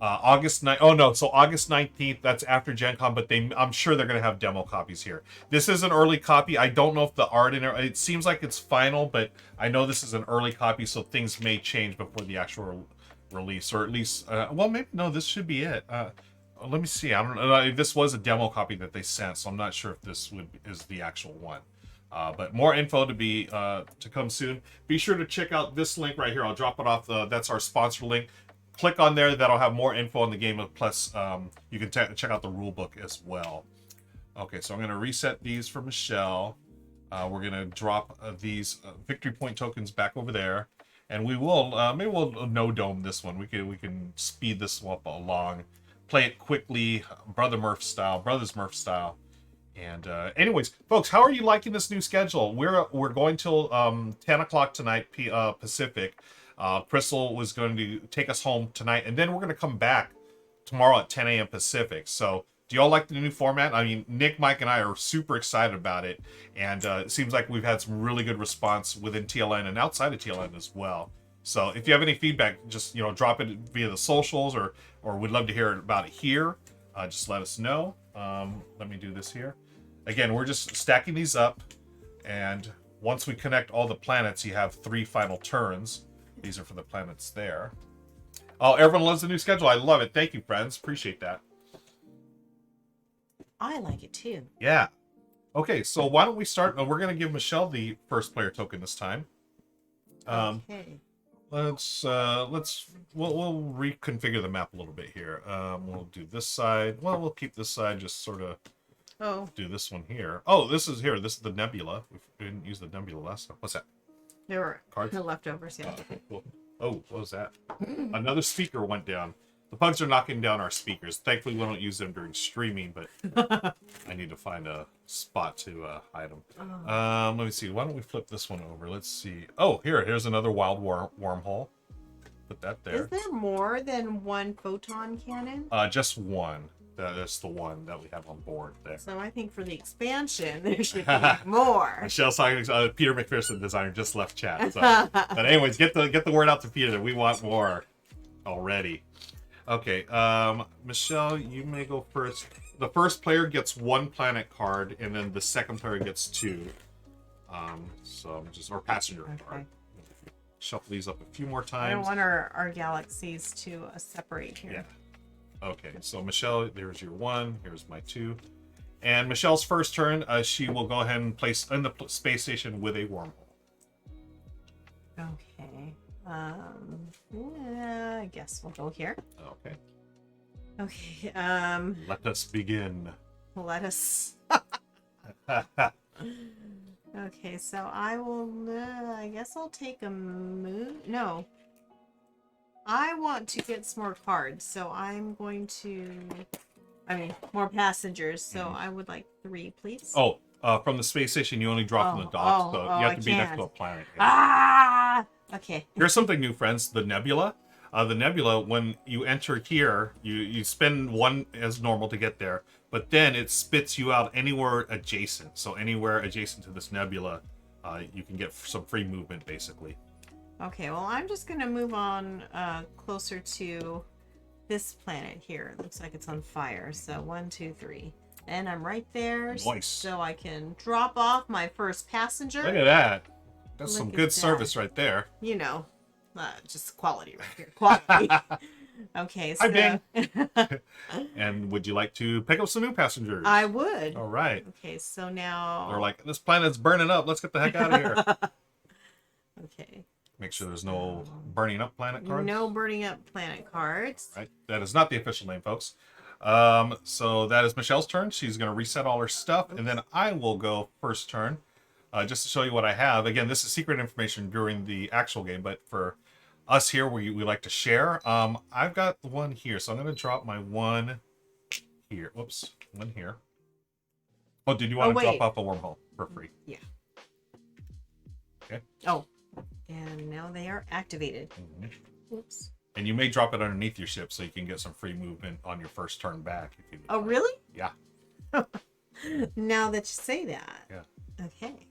August 9th. Oh no, so August 19th. That's after Gen Con, but I'm sure they're gonna have demo copies here. This is an early copy. I don't know if the art in it seems like it's final, but I know this is an early copy, so things may change before the actual release, or at least, well, maybe no. This should be it. Let me see. I don't know. This was a demo copy that they sent, so I'm not sure if this is the actual one. But more info to come soon. Be sure to check out this link right here. I'll drop it off. That's our sponsor link. Click on there. That'll have more info on the game. Plus, you can check out the rule book as well. Okay, so I'm going to reset these for Michelle. We're going to drop these victory point tokens back over there, and we will maybe we'll no dome this one. We can speed this up along, play it quickly, Brothers Murph style. And anyways, folks, how are you liking this new schedule? We're going till 10 o'clock tonight Pacific. Crystal was going to take us home tonight, and then we're going to come back tomorrow at 10 a.m. Pacific. So do y'all like the new format? I mean, Nick, Mike, and I are super excited about it, and it seems like we've had some really good response within TLN and outside of TLN as well. So if you have any feedback, just drop it via the socials, or we'd love to hear about it here. Just let us know. Let me do this here. Again, we're just stacking these up, and once we connect all the planets, you have 3 final turns. These are for the planets there. Oh, everyone loves the new schedule. I love it. Thank you, friends. Appreciate that. I like it too. Yeah. Okay, so why don't we start? We're going to give Michelle the first player token this time. Okay. We'll reconfigure the map a little bit here. We'll do this side. Well, we'll keep this side, just sort of do this one here. Oh, this is here. This is the nebula. We didn't use the nebula last time. What's that? There were Cards? the leftovers, yeah. Okay, cool. Oh, what was that? Another speaker went down. The pugs are knocking down our speakers. Thankfully, we don't use them during streaming, but I need to find a spot to hide them. Let me see. Why don't we flip this one over? Let's see. Oh, here's another wild wormhole. Put that there. Is there more than one photon cannon? Just one. That's the one that we have on board there. So I think for the expansion, there should be more. Michelle's talking. Peter McPherson, designer, just left chat. So. But anyways, get the word out to Peter. We want more already. Okay, Michelle, you may go first. The first player gets 1 planet card, and then the second player gets 2. So or passenger card. Shuffle these up a few more times. I don't want our galaxies to separate here. Yeah. Okay, so Michelle, there's your 1. Here's my 2. And Michelle's first turn, she will go ahead and place in the space station with a wormhole. Okay. Yeah, I guess we'll go here. Okay. Okay. Let us begin. Let us. Okay, so I will. I guess I'll take a move. No. I want to get some more cards, so I'm going to. I mean, more passengers. So I would like 3, please. Oh, from the space station, you only drop from the dock, so you have to be next to a planet. Ah. Okay. Here's something new, friends. The nebula. The nebula, when you enter here, you spend 1 as normal to get there, but then it spits you out anywhere adjacent. So anywhere adjacent to this nebula, you can get some free movement, basically. Okay, well, I'm just going to move on closer to this planet here. It looks like it's on fire. So 1, 2, 3. And I'm right there. Nice. So I can drop off my first passenger. Look at that. That's Look some at good that. service right there. You know, just quality right here. Quality. Okay, so... Hi, Bing. And would you like to pick up some new passengers? I would. All right. Okay, so now... They're like, this planet's burning up. Let's get the heck out of here. Okay. Make sure there's no burning up planet cards. No burning up planet cards. Right. That is not the official name, folks. So that is Michelle's turn. She's going to reset all her stuff, and then I will go first turn, just to show you what I have. Again, this is secret information during the actual game, but for us here, we like to share. I've got the 1 here, so I'm going to drop my 1 here. Whoops, 1 here. Oh, did you want to drop off a wormhole for free? Yeah. Okay. Oh, and now they are activated. Whoops. And you may drop it underneath your ship so you can get some free movement on your first turn back. If you Oh, really? Yeah. Now that you say that. Yeah. Okay.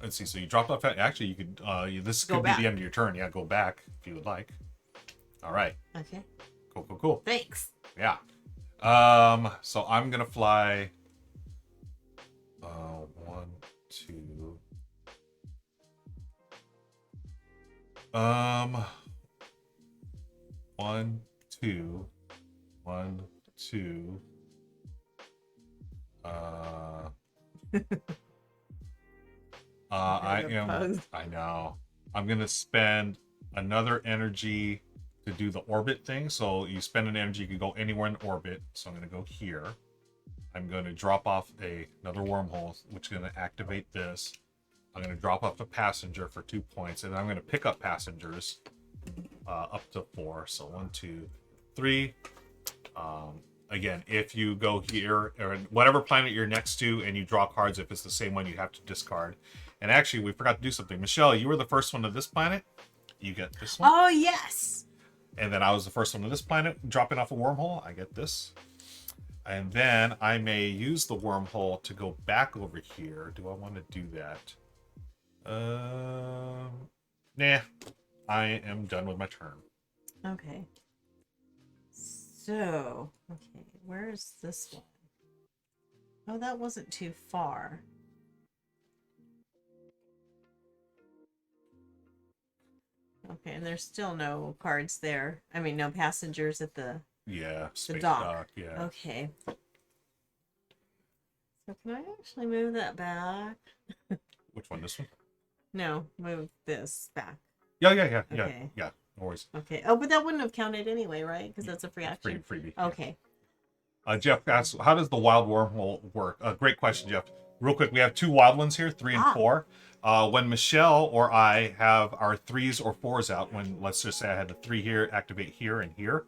let's see. So you dropped off. Actually, you could. This Go could back. be the end of your turn. Yeah, go back if you would like. All right. Okay. Cool. Thanks. Yeah. So I'm gonna fly. 1, 2. 1, 2, 1, 2. I know. I'm gonna spend another energy to do the orbit thing. So you spend an energy, you can go anywhere in orbit. So I'm gonna go here. I'm going to drop off another wormhole, which is going to activate this. I'm going to drop off a passenger for 2 points, and I'm going to pick up passengers up to 4. So 1, 2, 3. Again, if you go here or whatever planet you're next to, and you draw cards, if it's the same one, you have to discard. And actually, we forgot to do something. Michelle, you were the first one to this planet. You get this one. Oh yes. And then I was the first one to this planet, dropping off a wormhole. I get this. And then I may use the wormhole to go back over here. Do I want to do that? Nah. I am done with my turn. Okay. So, okay, where's this one? Oh, that wasn't too far. Okay, and there's still no cards there. I mean, no passengers at the space dock. Yeah. Okay. So can I actually move that back? Which one? This one? No, move this back. Yeah. Okay. Yeah. No worries. Okay. Oh, but that wouldn't have counted anyway, right? Because that's a free action. Freebie. Okay. Jeff asks, how does the wild wormhole work? Great question, Jeff. Real quick, we have 2 wild ones here, 3 and 4. When Michelle or I have our 3s or 4s out, when let's just say I had the 3 here, activate here and here.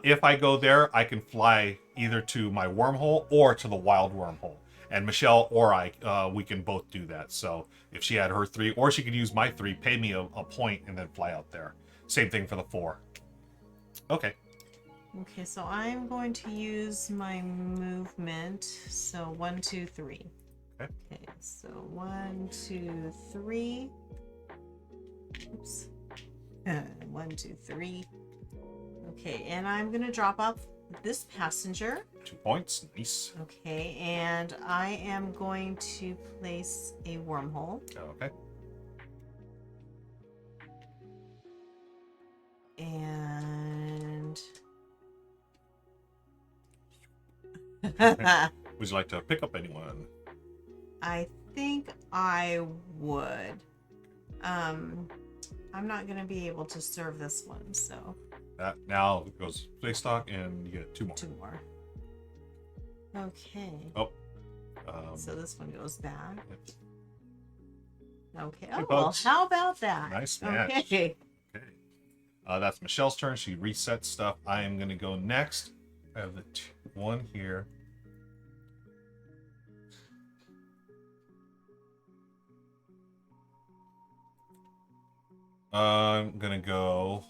If I go there, I can fly either to my wormhole or to the wild wormhole. And Michelle or I, we can both do that. So if she had her 3, or she could use my 3, pay me a point, and then fly out there. Same thing for the 4. Okay. Okay, so I'm going to use my movement. So 1, 2, 3. Okay, so 1, 2, 3. Oops. 1, 2, 3. Okay, and I'm gonna drop off this passenger. 2 points. Nice. Okay, and I am going to place a wormhole. Okay. And Would you like to pick up anyone? I think I would. I'm not gonna be able to serve this one, so That now it goes play stock, and you get 2 more. 2 more. Okay. Oh. So this one goes back. Okay. Hey, Oh, well, folks. how about that? Nice match. Okay. Okay. That's Michelle's turn. She resets stuff. I am going to go next. I have the 1 here. I'm going to go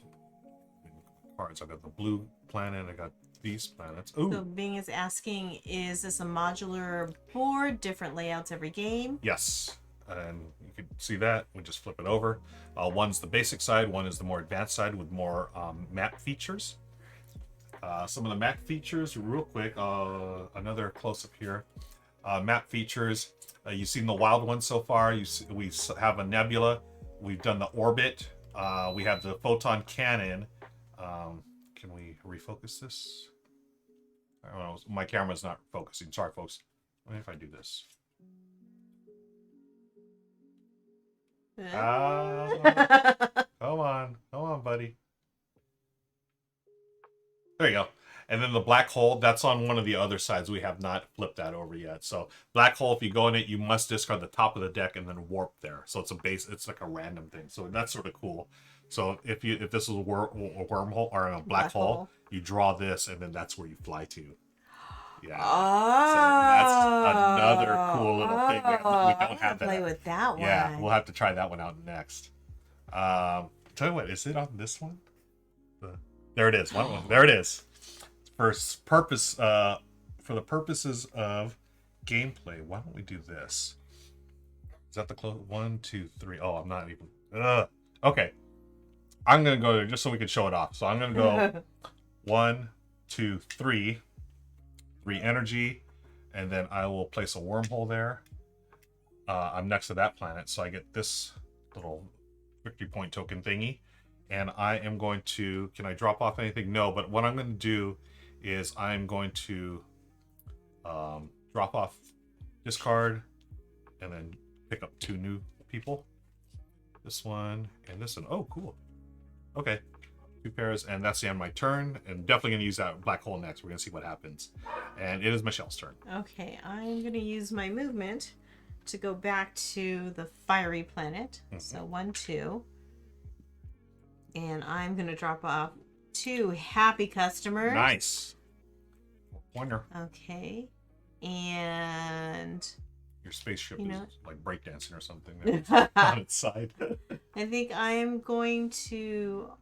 cards. I got the blue planet. I got these planets. Ooh. So Bing is asking, is this a modular board, different layouts every game? Yes. And you can see that. We just flip it over. One's the basic side. One is the more advanced side with more map features. Some of the map features, real quick. Another close-up here. Map features. You've seen the wild one so far. We have a nebula. We've done the orbit. We have the photon cannon. Can we refocus this? I don't know. My camera's not focusing. Sorry, folks. What if I do this? Come on, buddy. There you go. And then the black hole, that's on one of the other sides. We have not flipped that over yet. So black hole, if you go in it, you must discard the top of the deck and then warp there. So it's like a random thing. So that's sort of cool. So if this is a wormhole or a black hole, you draw this and then that's where you fly to. Yeah. Oh, so that's another cool little thing. We don't have that. Play with that one. Yeah, we'll have to try that one out next. Tell you what, is it on this one? There it is. There it is. For the purposes of gameplay, why don't we do this? Is that the close? 1, 2, 3. Oh, I'm not even. Okay. I'm going to go there just so we can show it off. So I'm going to go 1, 2, 3. 3 energy. And then I will place a wormhole there. I'm next to that planet. So I get this little victory point token thingy. And I am going to... Can I drop off anything? No. But what I'm going to do is I'm going to drop off this card. And then pick up 2 new people. This one and this one. Oh, cool. Okay. 2 pairs, and that's the end of my turn. And definitely going to use that black hole next. We're going to see what happens. And it is Michelle's turn. Okay, I'm going to use my movement to go back to the fiery planet. So 1, 2. And I'm going to drop off 2 happy customers. Nice. Wonder. Okay. And... Your spaceship is like breakdancing or something on its side. I think I'm going to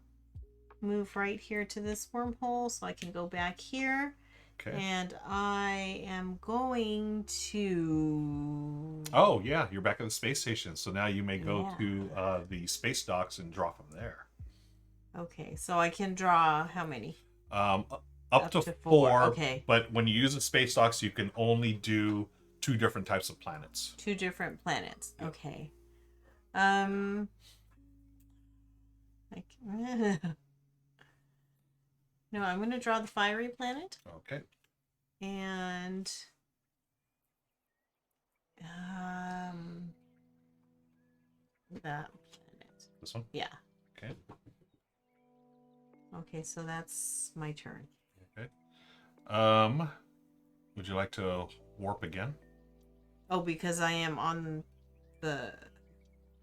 move right here to this wormhole so I can go back here. Okay. And I am going to... Oh, yeah. You're back at the space station. So now you may go to the space docks and draw from there. Okay. So I can draw how many? Up to 4. Okay. But when you use the space docks, you can only do 2 different types of planets. 2 different planets. Yep. Okay. No, I'm going to draw the fiery planet. Okay. And that planet. This one? Yeah. Okay. Okay, so that's my turn. Okay. Would you like to warp again? Oh, because I am on the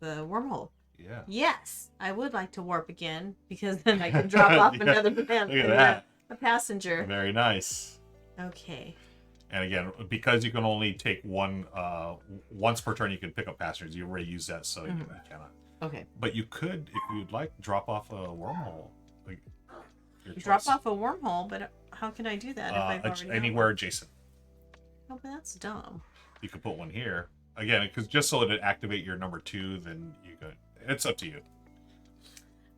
wormhole. Yeah. Yes, I would like to warp again because then I can drop off another Look at that. a passenger. Very nice. Okay. And again, because you can only take one once per turn, you can pick up passengers. You already used that, so you cannot. Okay. But you could, if you'd like, drop off a wormhole. Like, drop off a wormhole, but how can I do that if I've already anywhere adjacent? Oh, but that's dumb. You could put one here again, because just so it activate your number 2, then you could. It's up to you.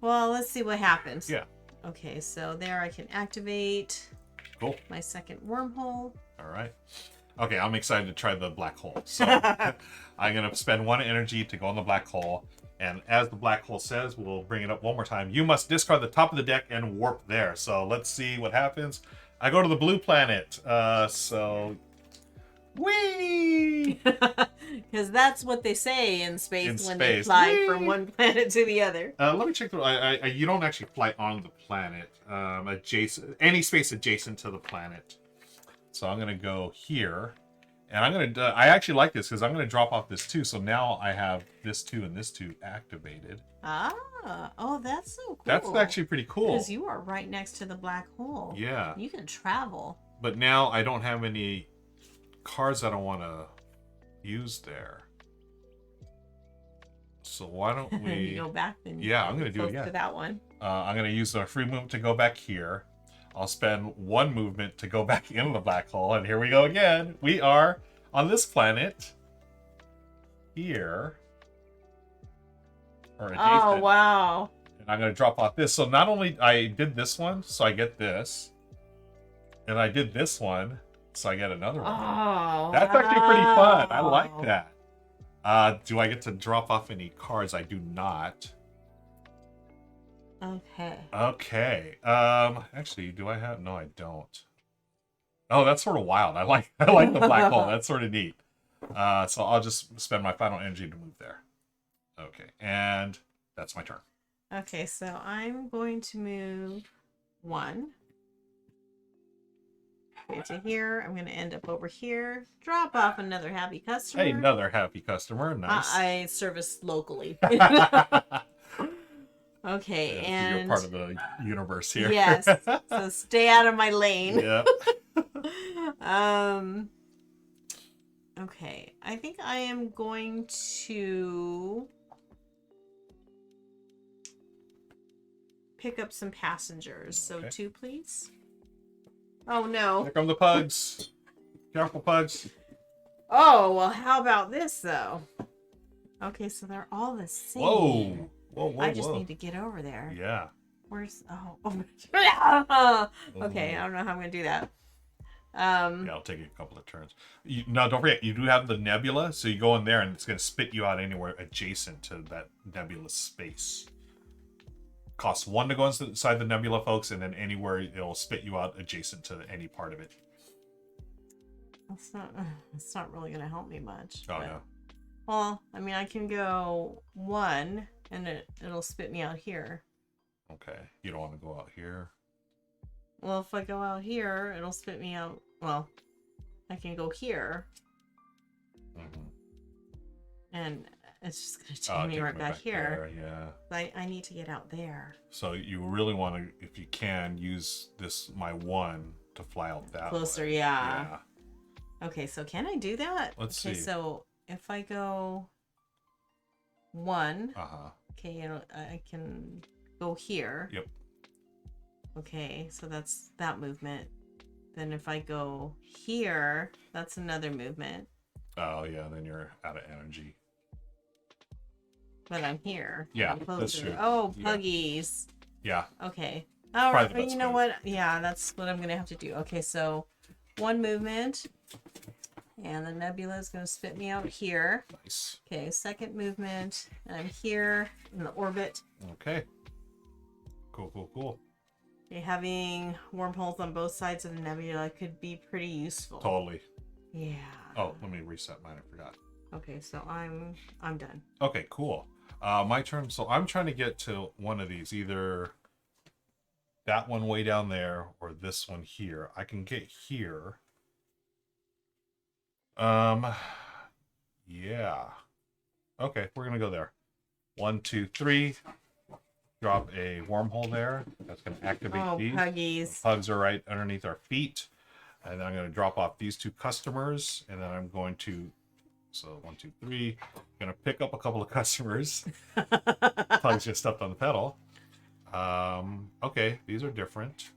Well, let's see what happens. Yeah. Okay, so there I can activate. Cool. My second wormhole. All right. Okay, I'm excited to try the black hole. So I'm going to spend 1 energy to go in the black hole. And as the black hole says, we'll bring it up one more time. You must discard the top of the deck and warp there. So let's see what happens. I go to the blue planet. Whee! Because that's what they say in space when they space. fly Whee! from one planet to the other. Let me check through. You don't actually fly on the planet. Any space adjacent to the planet. So I'm gonna go here, and I'm gonna. I actually like this because I'm gonna drop off this 2. So now I have this 2 and this 2 activated. Oh, that's so cool. That's actually pretty cool. Because you are right next to the black hole. Yeah. You can travel. But now I don't have any cards I don't want to use there. So why don't we you go back then? Yeah, I'm gonna do it again. To that one. I'm gonna use the free movement to go back here. I'll spend 1 movement to go back into the black hole, and here we go again. We are on this planet here, or adjacent. Oh wow! And I'm gonna drop off this. So not only I did this one, so I get this, and I did this one, so I get another one. Oh, that's actually pretty fun. I like that. Do I get to drop off any cards? I do not. Okay. Actually, do I have? No, I don't. Oh, that's sort of wild. I like the black hole. That's sort of neat. So I'll just spend my final energy to move there. Okay, and that's my turn. Okay, so I'm going to move 1. Okay, to here. I'm going to end up over here. Drop off another happy customer. Hey, another happy customer. Nice. I service locally. Okay, and you're part of the universe here. Yes. So stay out of my lane. Yeah. Okay, I think I am going to pick up some passengers. So 2, please. Oh no. Here come the pugs. Careful, pugs. Oh, well, how about this though? Okay, so they're all the same. Whoa, I just need to get over there. Yeah. Where's... Oh. Okay, I don't know how I'm going to do that. Yeah, it'll take you a couple of turns. No, don't forget, you do have the nebula, so you go in there and it's going to spit you out anywhere adjacent to that nebula space. Costs 1 to go inside the nebula, folks, and then anywhere it'll spit you out adjacent to any part of it. It's not really going to help me much. Oh, but, no. Well, I mean, I can go 1, and it'll spit me out here. Okay, you don't want to go out here. Well, if I go out here, it'll spit me out. Well, I can go here. Mm-hmm. And it's just going to take me right back here. There, yeah. I need to get out there. So you really want to, if you can, use my 1 to fly out that Closer, way. yeah. Okay, so can I do that? Let's see. So if I go 1, okay, I can go here. Yep. Okay, so that's that movement. Then if I go here, that's another movement. Oh, yeah, then you're out of energy. But I'm here. Yeah, I'm that's true. Oh, puggies. Yeah. Okay. All right, but you know what? Yeah, that's what I'm going to have to do. Okay, so 1 movement. And the nebula is going to spit me out here. Nice. Okay, 2nd movement. And I'm here in the orbit. Okay. Cool. Okay, having wormholes on both sides of the nebula could be pretty useful. Totally. Yeah. Oh, let me reset mine. I forgot. Okay, so I'm done. Okay, cool. My turn. So I'm trying to get to one of these, either that one way down there or this one here. I can get here. Yeah. Okay, we're gonna go there. 1, 2, 3. Drop a wormhole there. That's gonna activate these. Puggies. The pugs are right underneath our feet. And then I'm gonna drop off these 2 customers, and then I'm going to, so 1, 2, 3. Gonna pick up a couple of customers. Pugs just stepped on the pedal. Okay, these are different.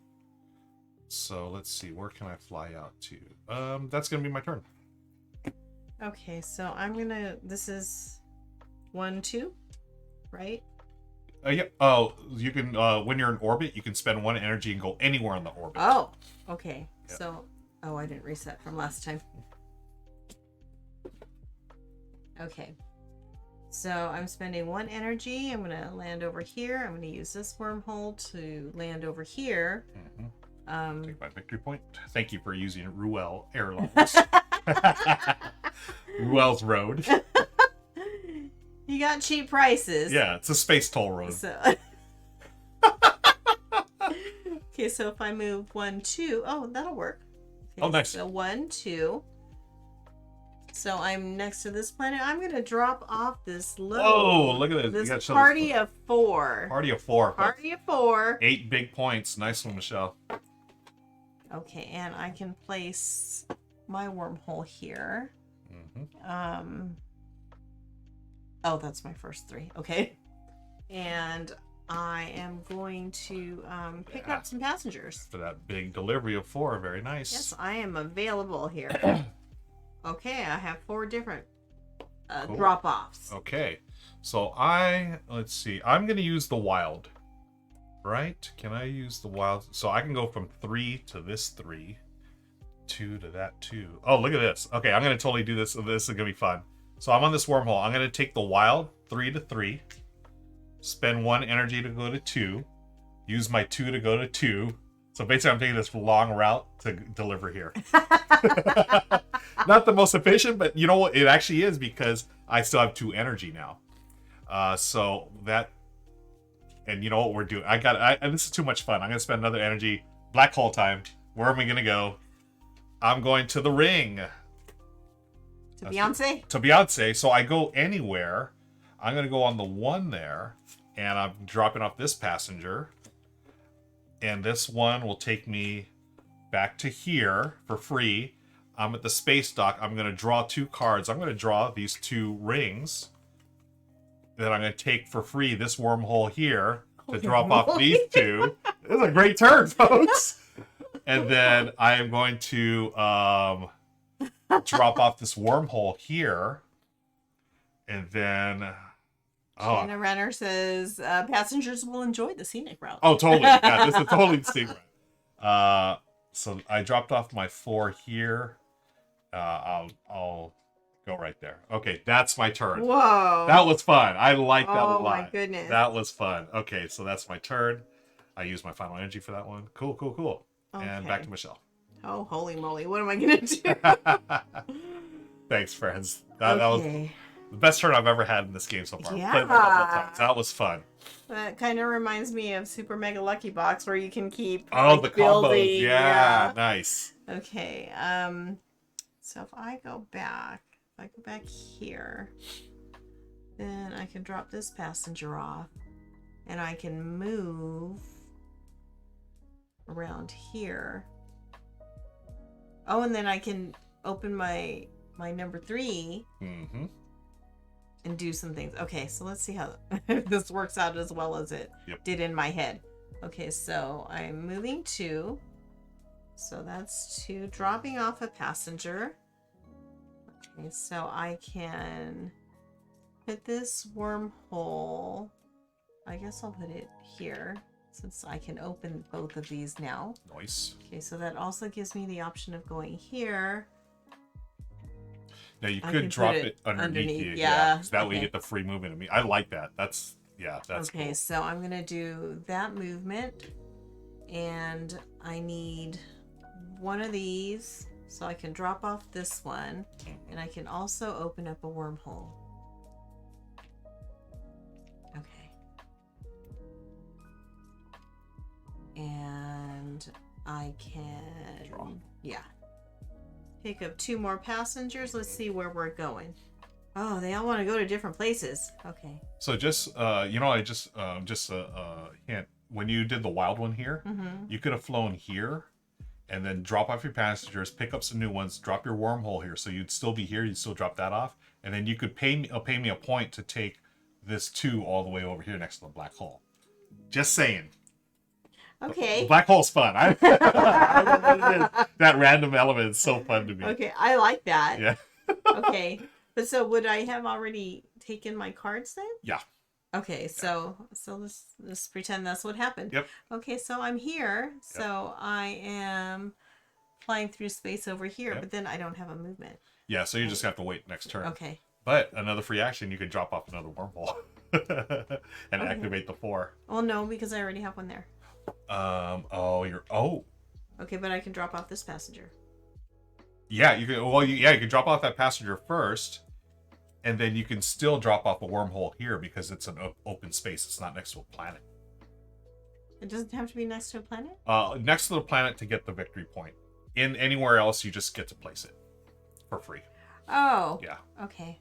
So let's see, where can I fly out to? That's gonna be my turn. Okay, so I'm gonna. This is 1, 2, right? Yeah. Oh, you can. When you're in orbit, you can spend 1 energy and go anywhere in the orbit. Oh, okay. Yep. So, I didn't reset from last time. Okay. So I'm spending 1 energy. I'm gonna land over here. I'm gonna use this wormhole to land over here. Mm-hmm. Take my victory point. Thank you for using Ruel Airlines. Ruel's Road. You got cheap prices. Yeah, it's a space toll road. So... Okay, so if I move 1, 2, that'll work. Okay, oh, nice. So 1, 2. So I'm next to this planet. I'm gonna drop off this load. Oh, look at this! This party of 4. Party of 4. Party of 4. 8 big points. Nice one, Michelle. Okay, and I can place my wormhole here. Mm-hmm. Oh, that's my first 3. Okay. And I am going to pick up some passengers. For that big delivery of 4. Very nice. Yes, I am available here. Okay, I have 4 different Cool. drop-offs. Okay. So let's see. I'm going to use the wild. Right? Can I use the wild? So I can go from 3 to this 3. 2 to that 2. Oh, look at this. Okay, I'm going to totally do this. This is going to be fun. So I'm on this wormhole. I'm going to take the wild 3 to 3. Spend 1 energy to go to 2. Use my 2 to go to 2. So basically I'm taking this long route to deliver here. Not the most efficient, but you know what? It actually is, because I still have 2 energy now. So that... And you know what we're doing? And this is too much fun. I'm going to spend another energy. Black hole time. Where am I going to go? I'm going to the ring. To Beyonce? To Beyonce. So I go anywhere. I'm going to go on the 1 there. And I'm dropping off this passenger. And this one will take me back to here for free. I'm at the space dock. I'm going to draw 2 cards. I'm going to draw these 2 rings. Then I'm going to take for free this wormhole here to drop off these 2. This is a great turn, folks. And then I am going to drop off this wormhole here. And then, Shanna Renner says passengers will enjoy the scenic route. Oh, totally. Yeah, this is totally the scenic route. So I dropped off my 4 here. I'll go right there. Okay, that's my turn. Whoa. That was fun. I like that a lot. Oh my goodness. That was fun. Okay, so that's my turn. I use my final energy for that one. Cool. Okay. And back to Michelle. Oh, holy moly. What am I going to do? Thanks, friends. That was the best turn I've ever had in this game so far. Yeah. Played it a couple of times. That was fun. That kind of reminds me of Super Mega Lucky Box where you can keep the combos. Yeah, nice. Okay. So if I go back here, then I can drop this passenger off and I can move around here. Oh, and then I can open my number 3 and do some things. Okay, so let's see how this works out as well as it did in my head. Okay, so I'm moving 2. So that's 2. Dropping off a passenger. Okay, so I can put this wormhole. I guess I'll put it here since I can open both of these now. Nice. Okay, so that also gives me the option of going here. Now you could drop it underneath you. Yeah. So that way you get the free movement. I mean, I like that. That's okay, cool. So I'm gonna do that movement, and I need one of these so I can drop off this one, and I can also open up a wormhole. Okay. And I can pick up 2 more passengers. Let's see where we're going. Oh, they all want to go to different places. Okay. So just I just hint. When you did the wild one here, you could have flown here and then drop off your passengers, pick up some new ones, drop your wormhole here. So you'd still be here, you'd still drop that off, and then you could pay me a point to take this 2 all the way over here next to the black hole. Just saying. Okay. The black hole's fun. I that random element is so fun to me. Okay, I like that. Yeah. Okay, but so would I have already taken my cards then? Yeah. Okay, so let's pretend that's what happened. Yep. Okay, so I'm here. So I am flying through space over here, but then I don't have a movement. Yeah, so you just have to wait next turn. Okay. But another free action, you could drop off another wormhole and activate the 4. Well, no, because I already have one there. Okay, but I can drop off this passenger. Yeah, you can. Well, you can drop off that passenger first, and then you can still drop off a wormhole here because it's an open space. It's not next to a planet. It doesn't have to be next to a planet? Next to the planet to get the victory point. In anywhere else, you just get to place it for free. Oh. Yeah. Okay.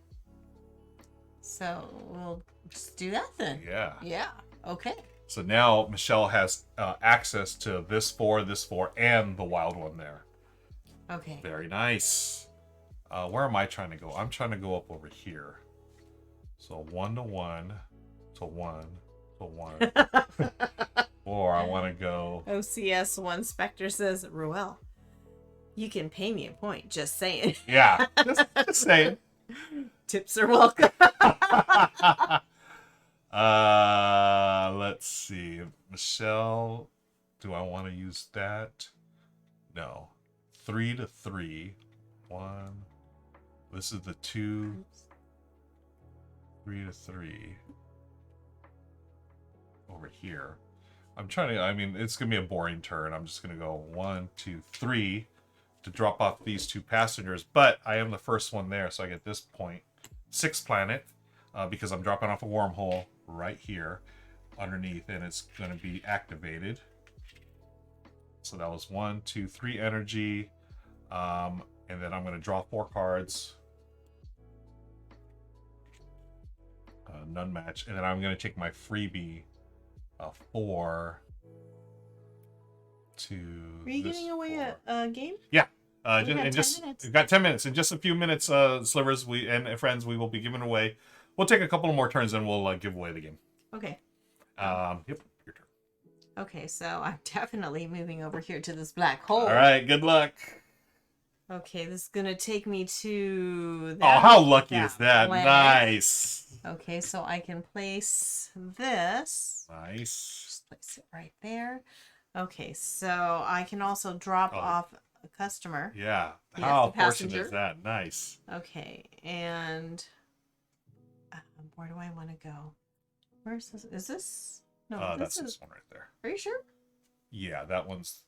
So we'll just do that then. Yeah. Yeah. Okay. So now Michelle has access to this 4, and the wild one there. Okay. Very nice. Where am I trying to go? I'm trying to go up over here. So 1 to 1 to 1 to 1. Or I want to go... OCS 1 Spectre says, Ruel, you can pay me a point, just saying. Yeah, just saying. Tips are welcome. Let's see. Michelle, do I want to use that? No. 3 to 3. 1. This is the 2. 3 to 3. Over here. I'm trying to, it's going to be a boring turn. I'm just going to go 1, 2, 3 to drop off these 2 passengers. But I am the first one there, so I get this point. 6th planet, because I'm dropping off a wormhole right here underneath, and it's going to be activated. So that was 1, 2, 3 energy. And then I'm going to draw 4 cards. None match. And then I'm going to take my freebie 4 to... Are you giving away a game? Yeah. We've got 10 minutes. In just a few minutes, Slivers and friends, we will be giving away. We'll take a couple more turns and we'll give away the game. Okay. Yep, your turn. Okay, so I'm definitely moving over here to this black hole. All right, good luck. Okay, this is gonna take me to Oh, how lucky is that? planet. Nice. Okay, so I can place this. Nice. Just place it right there. Okay, so I can also drop off a customer. Yeah. Yes, How the fortunate passenger. is that? Nice. Okay, and where do I want to go? Where's this? Is this? No, That's this one right there. Are you sure? Yeah, that one's.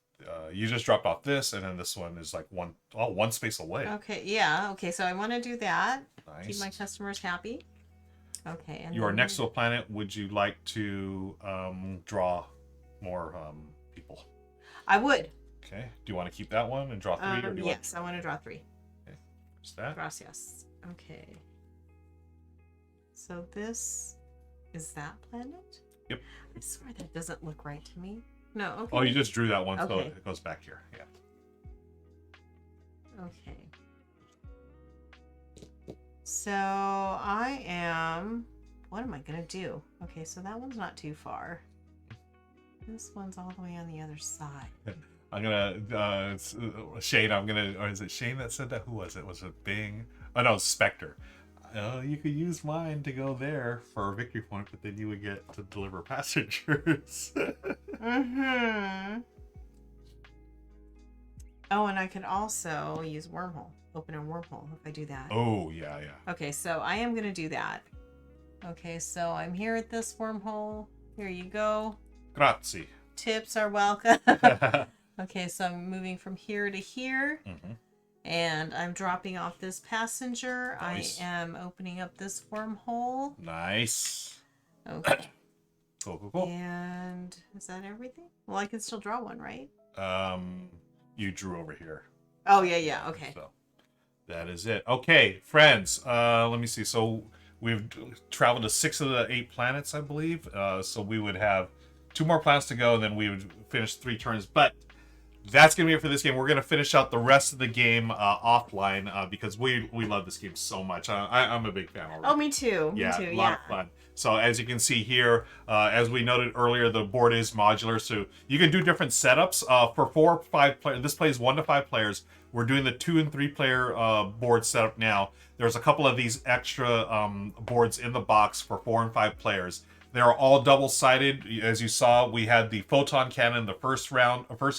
You just dropped off this, and then this one is like one space away. Okay, yeah. Okay, so I want to do that. Nice. Keep my customers happy. Okay, and you are next to a planet. Would you like to draw more people? I would. Okay. Do you want to keep that one and draw 3? Or do you yes, I want to draw 3. Okay. What's that? Gracias. Okay. So this is that planet? Yep. I swear that doesn't look right to me. No, okay. Oh, you just drew that one, so Okay. it goes back here. Yeah. Okay. So I am... What am I going to do? Okay, so that one's not too far. This one's all the way on the other side. I'm gonna Shane. Or is it Shane that said that? Who was it? Was it Bing? Oh no, Spectre. You could use mine to go there for a victory point, but then you would get to deliver passengers. Mm-hmm. Oh, and I could also use wormhole. Open a wormhole if I do that. Oh yeah. Okay, so I am gonna do that. Okay, so I'm here at this wormhole. Here you go. Grazie. Tips are welcome. Okay, so I'm moving from here to here. Mm-hmm. And I'm dropping off this passenger. Nice. I am opening up this wormhole. Nice. Okay. Cool. And is that everything? Well, I can still draw one, right? You drew over here. Oh, yeah. Okay. So that is it. Okay, friends. Let me see. So we've traveled to 6 of the 8 planets, I believe. So we would have 2 more planets to go, and then we would finish 3 turns. But that's going to be it for this game. We're going to finish out the rest of the game offline because we love this game so much. I'm a big fan already. Oh, me too. Yeah, Me too. a lot of fun. So as you can see here, as we noted earlier, the board is modular, so you can do different setups. For 4 or 5 players, this plays 1 to 5 players. We're doing the 2 and 3 player board setup now. There's a couple of these extra boards in the box for 4 and 5 players. They're all double-sided. As you saw, we had the photon cannon the first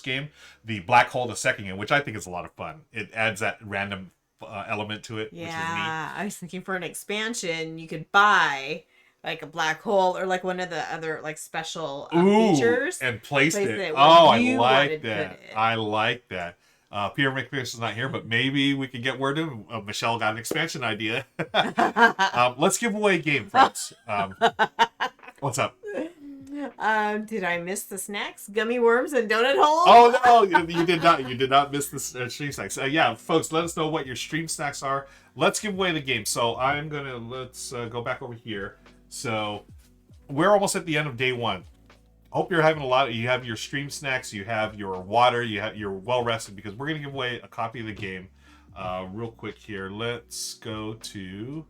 game, the black hole the second game, which I think is a lot of fun. It adds that random element to it, which is neat. Yeah, I was thinking for an expansion, you could buy like a black hole or like one of the other like special features. And place it. Where Oh, I you like wanted to that. put it. I like that. Peter McPherson's not here, but maybe we can get word of Michelle got an expansion idea. Let's give away a game, friends. What's up? Did I miss the snacks? Gummy worms and donut holes? Oh no, you did not. You did not miss the stream snacks. Yeah, folks, let us know what your stream snacks are. Let's give away the game. So let's go back over here. So we're almost at the end of day 1. Hope you're having you have your stream snacks, you have your water, you're well rested, because we're gonna give away a copy of the game real quick here. Let's go to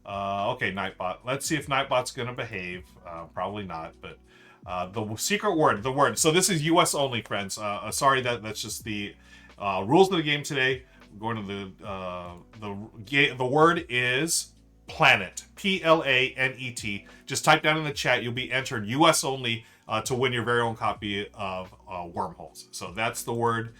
okay, Nightbot. Let's see if Nightbot's gonna behave. Probably not, but the secret word, the word. So this is US only, friends. Sorry, that's just the rules of the game today. We're going to the word is planet. PLANET. Just type down in the chat. You'll be entered US only to win your very own copy of Wormholes. So that's the word,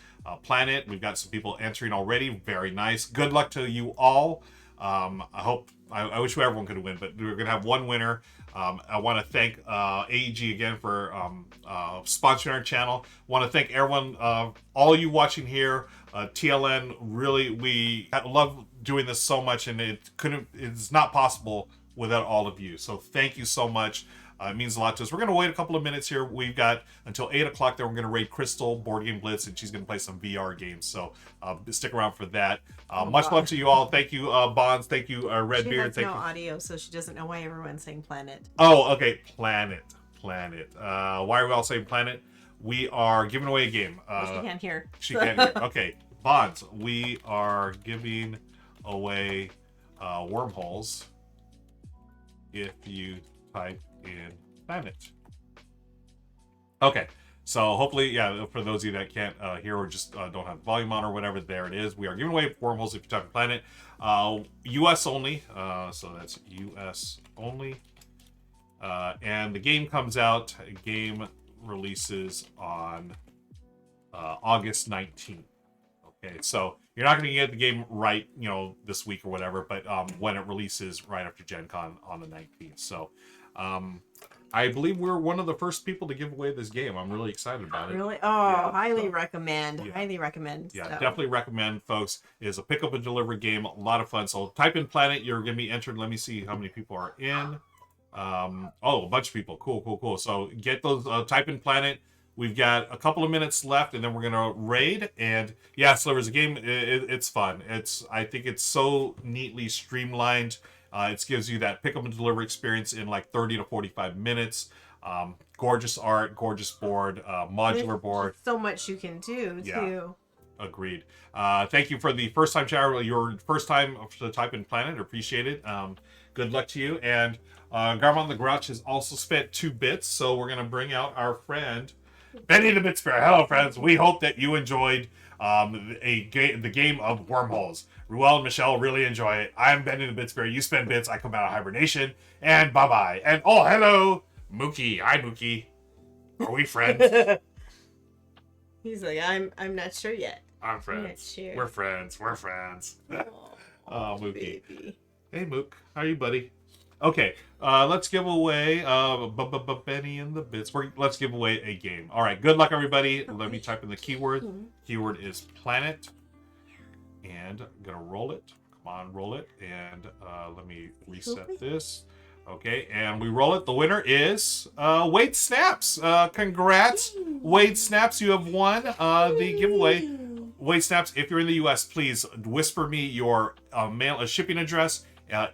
planet. We've got some people entering already. Very nice. Good luck to you all. I wish everyone could win, but we're gonna have one winner. I want to thank AEG again for sponsoring our channel. Want to thank everyone, all you watching here. TLN, really, we love doing this so much, and it's not possible without all of you. So thank you so much. It means a lot to us. We're going to wait a couple of minutes here. We've got until 8 o'clock. Then we're going to raid Crystal, Board Game Blitz, and she's going to play some VR games. So stick around for that. Much love to you all. Thank you, Bonds. Thank you, Redbeard. She has no audio, so she doesn't know why everyone's saying planet. Oh, okay. Planet. Why are we all saying planet? We are giving away a game. She can't hear. She can't hear. Okay. Bonds. We are giving away wormholes if you type in planet. Okay, So hopefully, yeah, for those of you that can't hear or just don't have volume on or whatever, there it is. We are giving away wormholes if you type in planet. US only. So that's US only. And the game comes out. Game releases on August 19th. Okay, so you're not going to get the game right, this week or whatever, but when it releases right after Gen Con on the 19th. So I believe we're one of the first people to give away this game. I'm really excited about it. Really? Oh, highly recommend. Yeah. Highly recommend. Yeah, definitely recommend, folks. It is a pick up and deliver game. A lot of fun. So type in planet. You're going to be entered. Let me see how many people are in. A bunch of people. Cool. So get those. Type in planet. We've got a couple of minutes left, and then we're gonna raid. And yeah, Slivers, a game. It's fun. I think it's so neatly streamlined. It gives you that pick up and deliver experience in like 30 to 45 minutes. Gorgeous art, gorgeous board, modular board. So much you can do too. Agreed. Thank you for the first time chatter. Your first time to type in planet. Appreciate it. Good luck to you. And Garmon the Grouch has also spent 2 bits, so we're gonna bring out our friend Benny the Bitspear. Hello, friends. We hope that you enjoyed the game of Wormholes. Ruel and Michelle really enjoy it. I'm Benny the Bitspear. You spend bits. I come out of hibernation. And bye-bye. And oh, hello, Mookie. Hi, Mookie. Are we friends? He's like, I'm not sure yet. I'm friends. Not sure. We're friends. We're friends. Oh, Mookie. Baby. Hey, Mook. How are you, buddy? Okay, let's give away Benny and the Bits. Let's give away a game. All right, good luck, everybody. Let me type in the keyword. Keyword is planet. And I'm going to roll it. Come on, roll it. And let me reset this. Okay, and we roll it. The winner is Wade Snaps. Congrats, Wade Snaps. You have won the giveaway. Wade Snaps, if you're in the U.S., please whisper me your shipping address,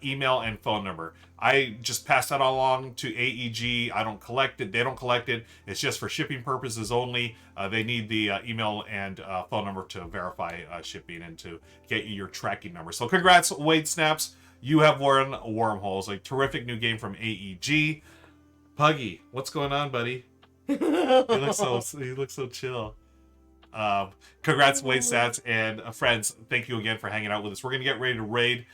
email, and phone number. I just pass that along to AEG. I don't collect it. They don't collect it. It's just for shipping purposes only. They need the email and phone number to verify shipping and to get you your tracking number. So congrats, Wade Snaps. You have won Wormholes, a terrific new game from AEG. Puggy, what's going on, buddy? He looks so chill. Congrats, Wade Stats, and friends, thank you again for hanging out with us. We're going to get ready to raid.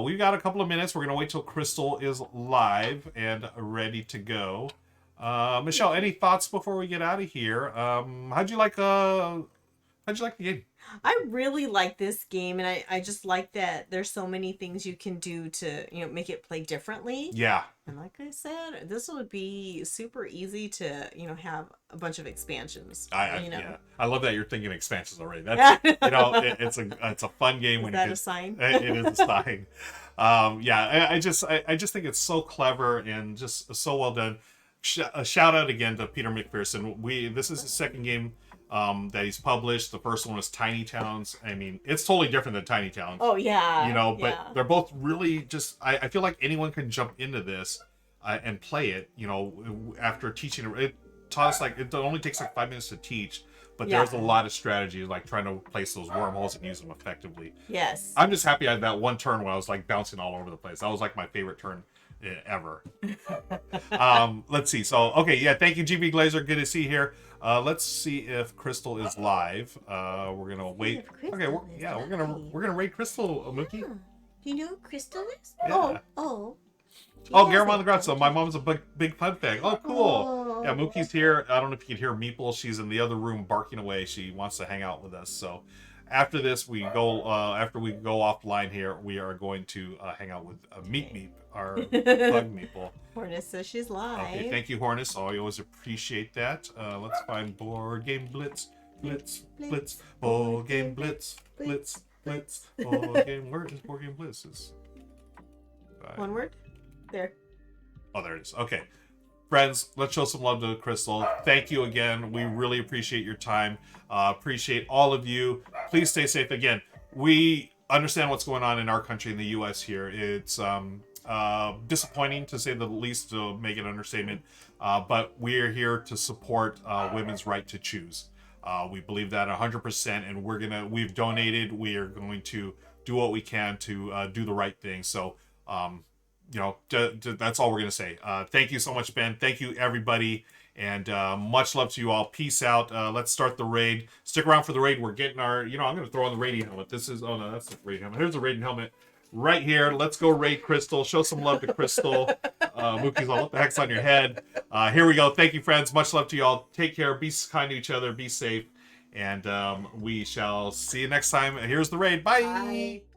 We've got a couple of minutes. We're going to wait till Crystal is live and ready to go. Michelle, any thoughts before we get out of here? How'd you like the game? I really like this game, and I just like that there's so many things you can do to make it play differently. Yeah. And like I said, this would be super easy to have a bunch of expansions. Yeah. I love that you're thinking expansions already. That's it's a fun game. Is that a sign? It is a sign. I just think it's so clever and just so well done. A shout out again to Peter McPherson. This is his second game that he's published. The first one was Tiny Towns. I mean, it's totally different than Tiny Towns. Oh yeah. But they're both really just. I feel like anyone can jump into this and play it. After teaching it taught us it only takes 5 minutes to teach, but there's a lot of strategy, like trying to place those wormholes and use them effectively. Yes. I'm just happy I had that one turn where I was bouncing all over the place. That was my favorite turn ever. Let's see. So okay, yeah. Thank you, GB Glazer. Good to see you here. Let's see if Crystal is live. We're gonna wait. Okay, we're gonna raid Crystal, Mookie. Do you know who Crystal is? Yeah. Oh, Garamond the Grouch. So my mom's a big fun fan. Oh, cool. Yeah, Mookie's here. I don't know if you can hear Meeple. She's in the other room barking away. She wants to hang out with us. So after this, after we go offline here, we are going to hang out with Meep, our bug Meeple. Hornus says she's live. Okay, thank you, Hornus. I always appreciate that. Let's find Board Game Blitz. Board Game Blitz. Board Game. Where is Board Game Blitz? One word? There. Oh, there it is. Okay. Friends, let's show some love to Crystal. Thank you again. We really appreciate your time. Appreciate all of you. Please stay safe. Again, we understand what's going on in our country, in the U.S. here. It's disappointing, to say the least, to make an understatement. But we're here to support women's right to choose. We believe that 100%, and we've donated. We are going to do what we can to do the right thing. So, that's all we're going to say. Thank you so much, Ben. Thank you, everybody. And much love to you all. Peace out. Let's start the raid. Stick around for the raid. We're getting our, I'm going to throw on the raiding helmet. This is, oh no, that's the raiding helmet. Here's the raiding helmet right here. Let's go raid Crystal. Show some love to Crystal. Mookie's all, what the heck's on your head? Here we go. Thank you, friends. Much love to you all. Take care. Be kind to each other. Be safe. And we shall see you next time. Here's the raid. Bye. Bye.